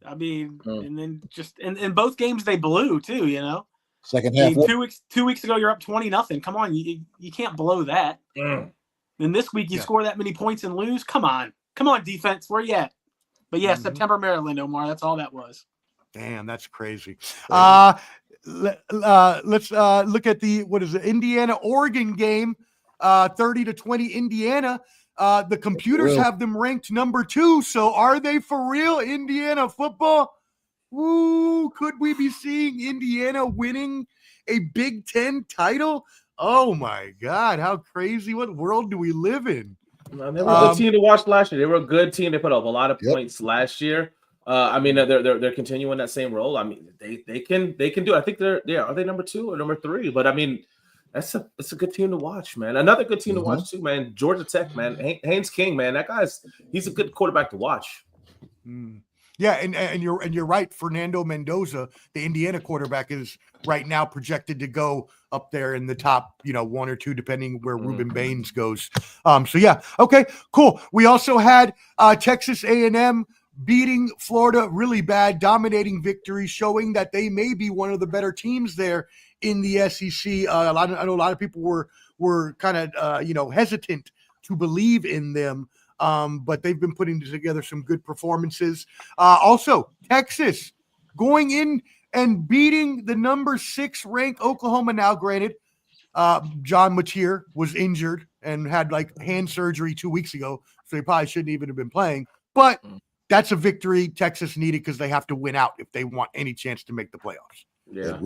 I mean, and then in both games they blew too, Second half. 2 weeks ago, you're up 20-0. Come on, you can't blow that. Then this week you score that many points and lose. Come on, defense, where you at? But September, Maryland, Omar. That's all that was. Damn, that's crazy. Let's look at the Indiana-Oregon game. 30-20 Indiana. The computers have them ranked number 2. So are they for real? Indiana football? Ooh, could we be seeing Indiana winning a Big Ten title? Oh my God, how crazy! What world do we live in? They were a good team to watch last year. They were a good team. They put up a lot of points last year. I mean, they're continuing that same role. I mean, they can do it. I think are they number 2 or number 3? But I mean, It's a good team to watch, man. Another good team to watch too, man. Georgia Tech, man. Haynes King, man. He's a good quarterback to watch. Yeah, and you're right. Fernando Mendoza, the Indiana quarterback, is right now projected to go up there in the top, 1 or 2, depending where Ruben Baines goes. So yeah, okay, cool. We also had Texas A&M beating Florida really bad, dominating victory, showing that they may be one of the better teams there in the SEC. I know a lot of people were kind of hesitant to believe in them. But they've been putting together some good performances. Also, Texas going in and beating the number 6 ranked Oklahoma. Now, granted, John Mateer was injured and had hand surgery 2 weeks ago, so he probably shouldn't even have been playing. But that's a victory Texas needed because they have to win out if they want any chance to make the playoffs. Yeah.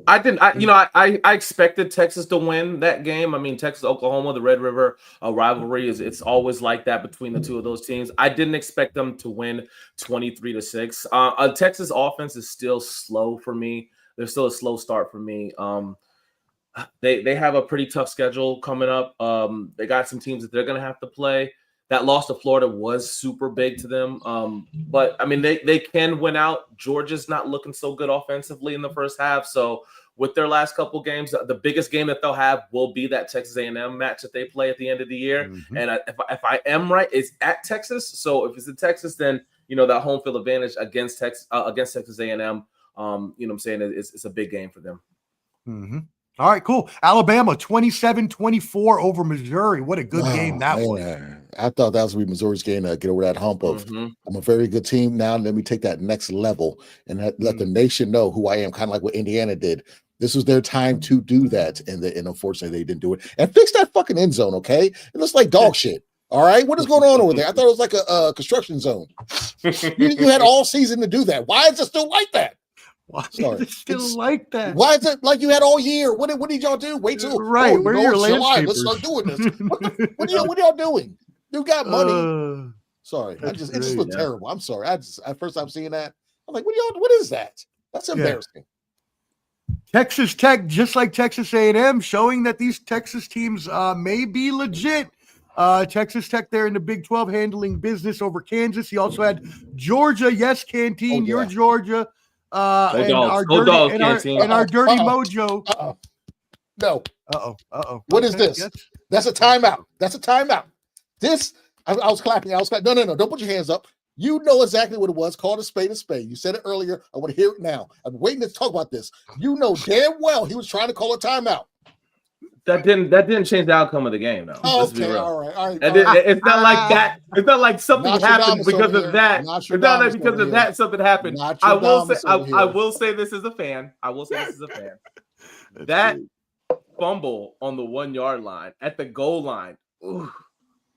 I expected Texas to win that game. I mean, Texas, Oklahoma, the Red River rivalry it's always like that between the two of those teams. I didn't expect them to win 23-6. Texas offense is still slow for me. They're still a slow start for me. They have a pretty tough schedule coming up. They got some teams that they're going to have to play. That loss to Florida was super big to them. But, I mean, they can win out. Georgia's not looking so good offensively in the first half. So, with their last couple games, the biggest game that they'll have will be that Texas A&M match that they play at the end of the year. And if I am right, it's at Texas. So, if it's in Texas, then, that home field advantage against Texas A&M, what I'm saying, it's a big game for them. All right, cool. Alabama 27-24 over Missouri. What a good game that was. I thought that was going to be Missouri's game to get over that hump of I'm a very good team now. Let me take that next level and let the nation know who I am, kind of like what Indiana did. This was their time to do that, and unfortunately they didn't do it. And fix that fucking end zone, okay? It looks like dog shit. All right, what is going on over there? I thought it was like a construction zone. You had all season to do that. Why is it still like that? Why is it still like that? Why is it like you had all year? What did y'all do? Wait till where are your landscapers? Let's start doing this. What are y'all doing? You got money. Sorry, it just looked terrible. I'm sorry. At first I'm seeing that, I'm like, what is that? That's embarrassing. Texas Tech, just like Texas A&M, showing that these Texas teams may be legit. Texas Tech there in the Big 12 handling business over Kansas. He also had Georgia. Yes, Canteen, your Georgia. And our dirty Mojo. No. What is this? Yes. That's a timeout. This, I was clapping. No. Don't put your hands up. You know exactly what it was. Call a spade a spade. You said it earlier. I want to hear it now. I'm waiting to talk about this. You know damn well he was trying to call a timeout. That didn't change the outcome of the game, though. Okay, all right. It's not like that. It's not like something happened because of that. It's not like because of that something happened. I will say this as a fan. That fumble on the 1 yard line at the goal line. Ooh,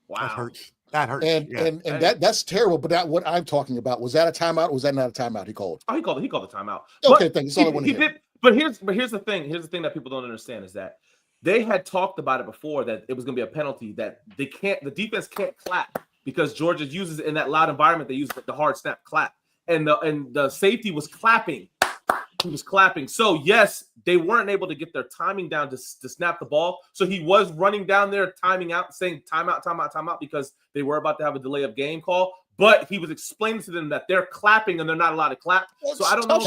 wow. That hurts. And that's terrible. But what I'm talking about, was that a timeout or was that not a timeout he called? Oh, he called a timeout. Okay, thanks. That's all I want to hear. But here's the thing. Here's the thing that people don't understand is that they had talked about it before that it was going to be a penalty that the defense can't clap because Georgia uses it in that loud environment. They use the hard snap clap, and the safety was clapping. He was clapping. So yes, they weren't able to get their timing down to snap the ball. So he was running down there, timing out, saying timeout, because they were about to have a delay of game call. But he was explaining to them that they're clapping and they're not allowed to clap. So I don't know.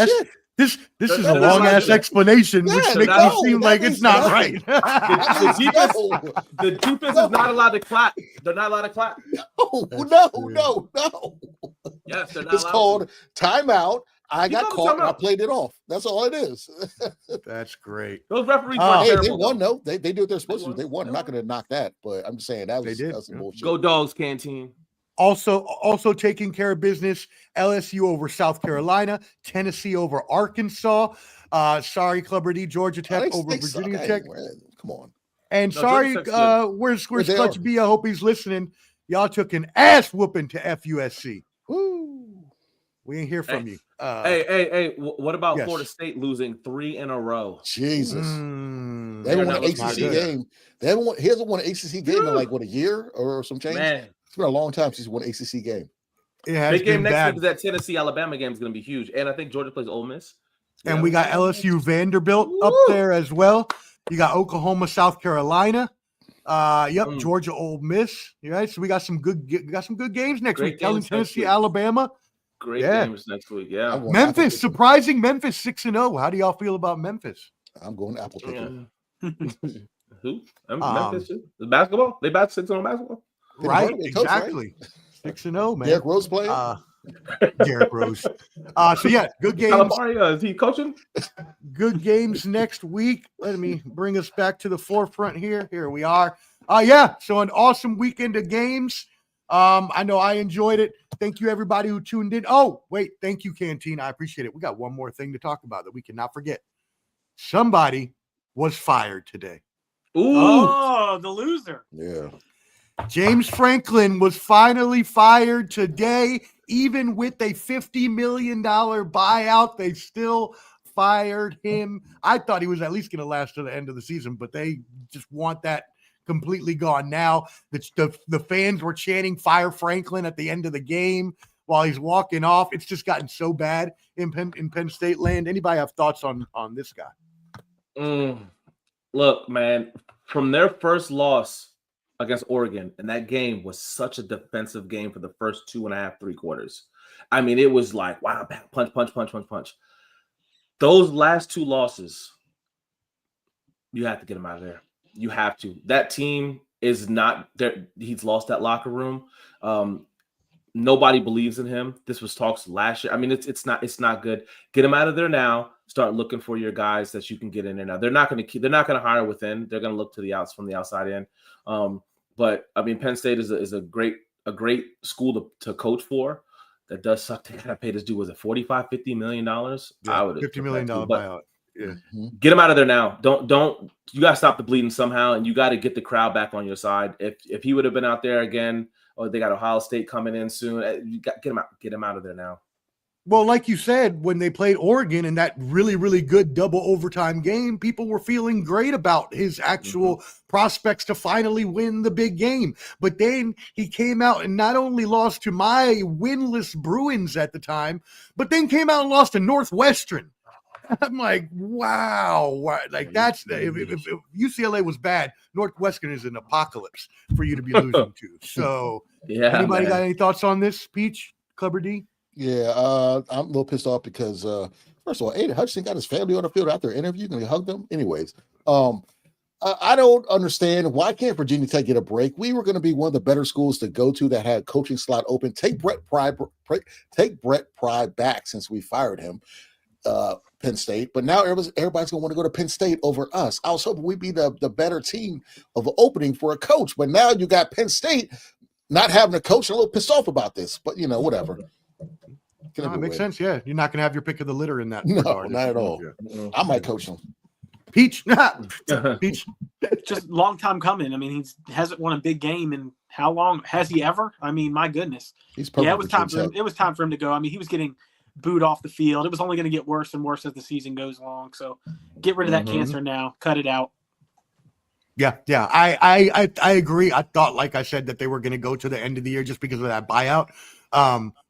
This is a long ass explanation, which makes me seem like it's not right. The defense is not allowed to clap. They're not allowed to clap. No. Yes, they're not. It's called timeout. I got caught and I timeout. played it off. That's all it is. That's great. Those referees weren't terrible. They won, though. They do what they're supposed to do. They won. I'm not going to knock that, but I'm just saying that's some bullshit. Go Dogs, Canteen. Also taking care of business, LSU over South Carolina, Tennessee over Arkansas. Sorry, Clubber D, Georgia Tech over Virginia Tech. Come on. And where's Clutch B? I hope he's listening. Y'all took an ass whooping to FUSC. Woo. We ain't hear from you. Hey, what about Florida State losing 3 in a row? Jesus. They haven't won an ACC game. He hasn't won an ACC game in like, a year or some change? Man. It's been a long time since he won an ACC game. It has Big game been next bad. week is that Tennessee-Alabama game is going to be huge. And I think Georgia plays Ole Miss. And we got LSU Vanderbilt up there as well. You got Oklahoma, South Carolina. Georgia, Ole Miss. Right, so we got some good games next week. Tennessee, Alabama. Great games next week. Yeah, Memphis, surprising Memphis 6-0. How do y'all feel about Memphis? I'm going apple picker. Who? Memphis. The basketball. They bat 6-0 basketball. Right, exactly. 6-0, man. Derrick Rose playing. Derrick Rose. So yeah, good games. Is he coaching? Good games next week. Let me bring us back to the forefront here. Here we are. So an awesome weekend of games. I know I enjoyed it. Thank you everybody who tuned in. Oh, wait, thank you, Canteen. I appreciate it. We got one more thing to talk about that we cannot forget. Somebody was fired today. Ooh. Oh, the loser. Yeah. James Franklin was finally fired today. Even with a $50 million buyout, they still fired him. I thought he was at least going to last to the end of the season, but they just want that completely gone now. The fans were chanting "Fire Franklin" at the end of the game while he's walking off. It's just gotten so bad in Penn State land. Anybody have thoughts on this guy? Look, man, from their first loss against Oregon, and that game was such a defensive game for the first 2.5, 3 quarters. I mean, it was like, wow, punch. Those last 2 losses, you have to get him out of there. You have to. That team is not there. He's lost that locker room. Nobody believes in him. This was talks last year. I mean, it's not good. Get him out of there now. Start looking for your guys that you can get in there now. They're not going to hire within. They're going to look to from the outside in. But I mean, Penn State is a great school to coach for. That does suck. They gotta pay this dude. Was it $45-50 million? Yeah, $50 million buyout. Yeah. Get him out of there now. Don't. You gotta stop the bleeding somehow, and you got to get the crowd back on your side. If he would have been out there again, or they got Ohio State coming in soon, you got get him out of there now. Well, like you said, when they played Oregon in that really, really good double overtime game, people were feeling great about his actual prospects to finally win the big game. But then he came out and not only lost to my winless Bruins at the time, but then came out and lost to Northwestern. I'm like, wow. Like that's if UCLA was bad, Northwestern is an apocalypse for you to be losing to. So anybody got any thoughts on this, Peach, Clubber D? Yeah, I'm a little pissed off because first of all, Aiden Hutchinson got his family on the field after an interview and he hugged them. Anyways, I don't understand why can't Virginia Tech get a break? We were going to be one of the better schools to go to that had coaching slot open. Take Brett Pry back since we fired him, Penn State. But now everybody's going to want to go to Penn State over us. I was hoping we'd be the better team of opening for a coach. But now you got Penn State not having a coach. I'm a little pissed off about this. But whatever. No, it makes sense. Yeah, you're not going to have your pick of the litter in that. No, not at all. I might coach him. Peach, Peach. Just long time coming. I mean, he hasn't won a big game in how long? Has he ever? I mean, my goodness. He's perfect. Yeah, it was time for him. It was time for him to go. I mean, he was getting booed off the field. It was only going to get worse and worse as the season goes along. So, get rid of that cancer now. Cut it out. Yeah. I agree. I thought, like I said, that they were going to go to the end of the year just because of that buyout.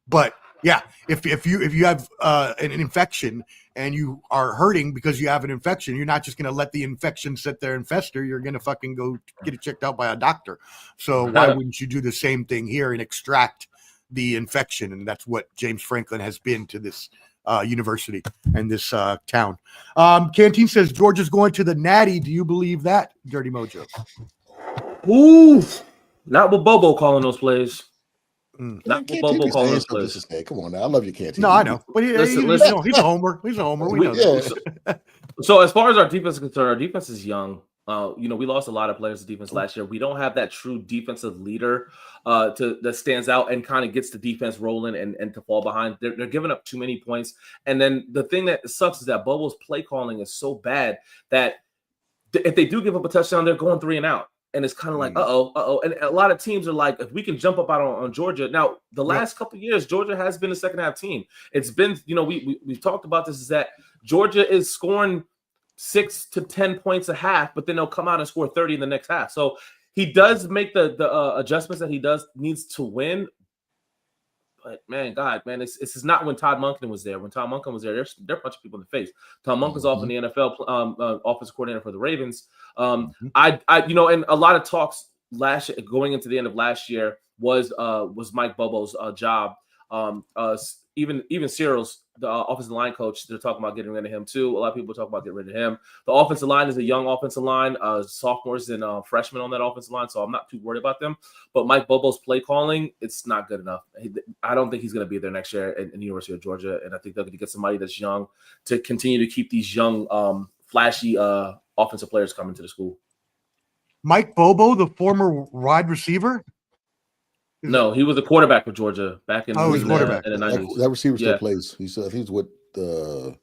But yeah, if you have an infection and you are hurting because you have an infection, you're not just going to let the infection sit there and fester. You're going to fucking go get it checked out by a doctor. So why wouldn't you do the same thing here and extract the infection? And that's what James Franklin has been to this university and this town. Canteen says Georgia's going to the Natty. Do you believe that, Dirty Mojo? Ooh, not with Bobo calling those plays. Not with Bobo calling those plays. Hey, come on now, I love you, Canteen. No, I know, but listen. He's a homer. He's a homer. We know that. So as far as our defense is concerned, our defense is young. We lost a lot of players to defense last year. We don't have that true defensive leader that stands out and kind of gets the defense rolling and to fall behind. They're giving up too many points. And then the thing that sucks is that Bobo's play calling is so bad that if they do give up a touchdown, they're going 3 and out. And it's kind of like, uh-oh. And a lot of teams are like, if we can jump up out on Georgia. Now, the last couple of years, Georgia has been a second half team. It's been, we've talked about this, is that Georgia is scoring 6 to 10 points a half, but then they'll come out and score 30 in the next half. So he does make the adjustments that he needs to win. But man, this is not when Todd Monken was there. When Todd Monken was there, they're punching people in the face. Todd Monken's off in the NFL offensive coordinator for the Ravens. And a lot of talks going into the end of last year was Mike Bobo's job. Even Cyril's, the offensive line coach, they're talking about getting rid of him too. A lot of people talk about getting rid of him. The offensive line is a young offensive line, sophomores and freshmen on that offensive line, so I'm not too worried about them. But Mike Bobo's play calling, it's not good enough. I don't think he's going to be there next year in the University of Georgia, and I think they're going to get somebody that's young to continue to keep these young, flashy offensive players coming to the school. Mike Bobo, the former wide receiver? No, he was a quarterback for Georgia back in, he's quarterback. In the 90s. That receiver still plays. He's with the.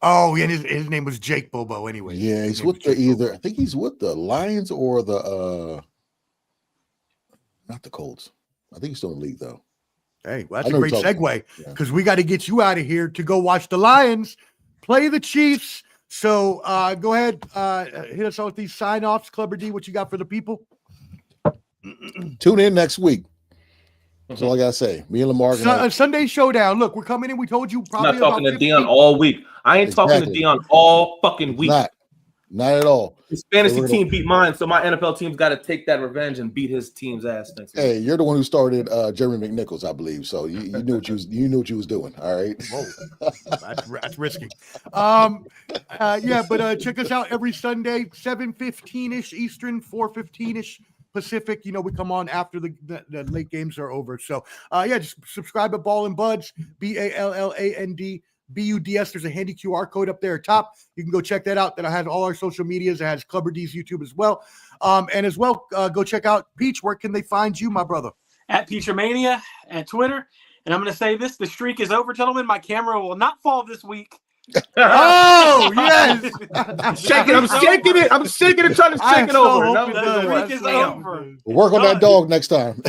Oh, yeah, his name was Jake Bobo anyway. Yeah, he's with I think he's with the Lions or the not the Colts. I think he's still in the league though. Hey, well, that's a great segue because we got to get you out of here to go watch the Lions play the Chiefs. So go ahead, hit us out with these sign-offs. Clubber D, what you got for the people? Tune in next week. That's all I gotta say. Me and Lamar. Sunday Showdown. Look, we're coming in. We told you probably. I'm not talking to Dion all week. I ain't talking to Dion all fucking week. Not at all. His fantasy team beat mine, so my NFL team's got to take that revenge and beat his team's ass next week. Hey, you're the one who started Jeremy McNichols, I believe. So you knew what you was doing. All right. Whoa, that's risky. But check us out every Sunday, 7:15ish Eastern, 4:15ish Pacific. We come on after the late games are over. So just subscribe to Ball and Buds, BALLAND BUDS. There's a handy QR code up there at top. You can go check that out. That has all our social medias. It has Clubber D's YouTube as well. And as well, go check out Peach. Where can they find you, my brother? At Peachamania at Twitter. And I'm going to say this: the streak is over, gentlemen. My camera will not fall this week. Oh yes, I'm shaking it. I'm shaking it, trying to shake it over. The streak is over. We'll work on that dog next time.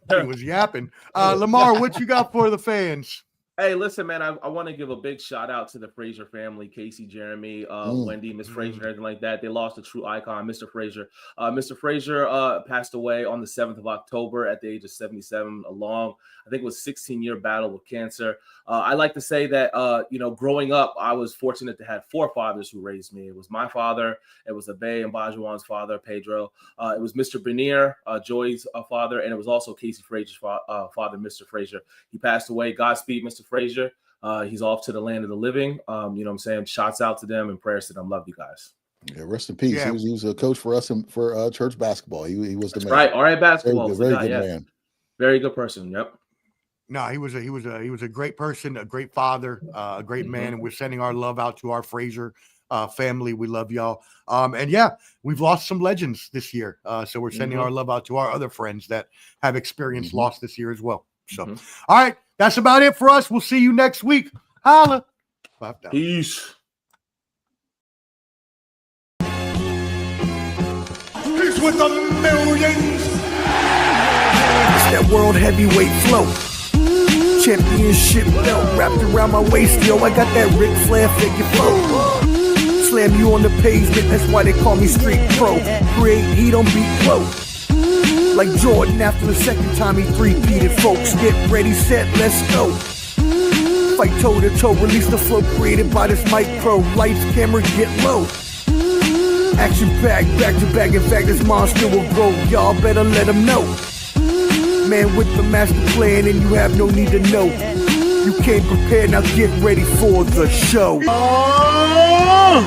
He was yapping. Lamar, what you got for the fans? Hey, listen, man, I want to give a big shout out to the Frazier family, Casey, Jeremy, Wendy, Miss Frazier, and everything like that. They lost a true icon, Mr. Frazier. Mr. Frazier passed away on the 7th of October at the age of 77, I think it was 16-year battle with cancer. I like to say that, growing up, I was fortunate to have 4 fathers who raised me. It was my father. It was Abe and Bajuan's father, Pedro. It was Mr. Bernier, Joy's father, and it was also Casey Frazier's father, Mr. Frazier. He passed away. Godspeed, Mr. Frazier. He's off to the land of the living. You know what I'm saying? Shouts out to them and prayers to them. Love you guys. Yeah, rest in peace. Yeah. He was a coach for us and for church basketball. He was the man. Right. All right, basketball. Very good man. Very good person. Yep. No, he was a great person, a great father, a great man, and we're sending our love out to our Frazier family. We love y'all. We've lost some legends this year. So we're sending our love out to our other friends that have experienced loss this year as well. So, all right, that's about it for us. We'll see you next week. Holla. Peace. He's with the millions. It's that world heavyweight flow. Championship belt wrapped around my waist, yo. I got that Ric Flair figure four. Slam you on the pavement, that's why they call me Street Pro. Create heat on beat flow. Like Jordan after the second time he three-peated, folks. Get ready, set, let's go. Fight toe to toe, release the flow created by this mic pro. Lights, camera, get low. Action packed, back to back. In fact, this monster will grow. Y'all better let him know. Man with the master plan, and you have no need to know. You came prepared, now get ready for the show. Oh,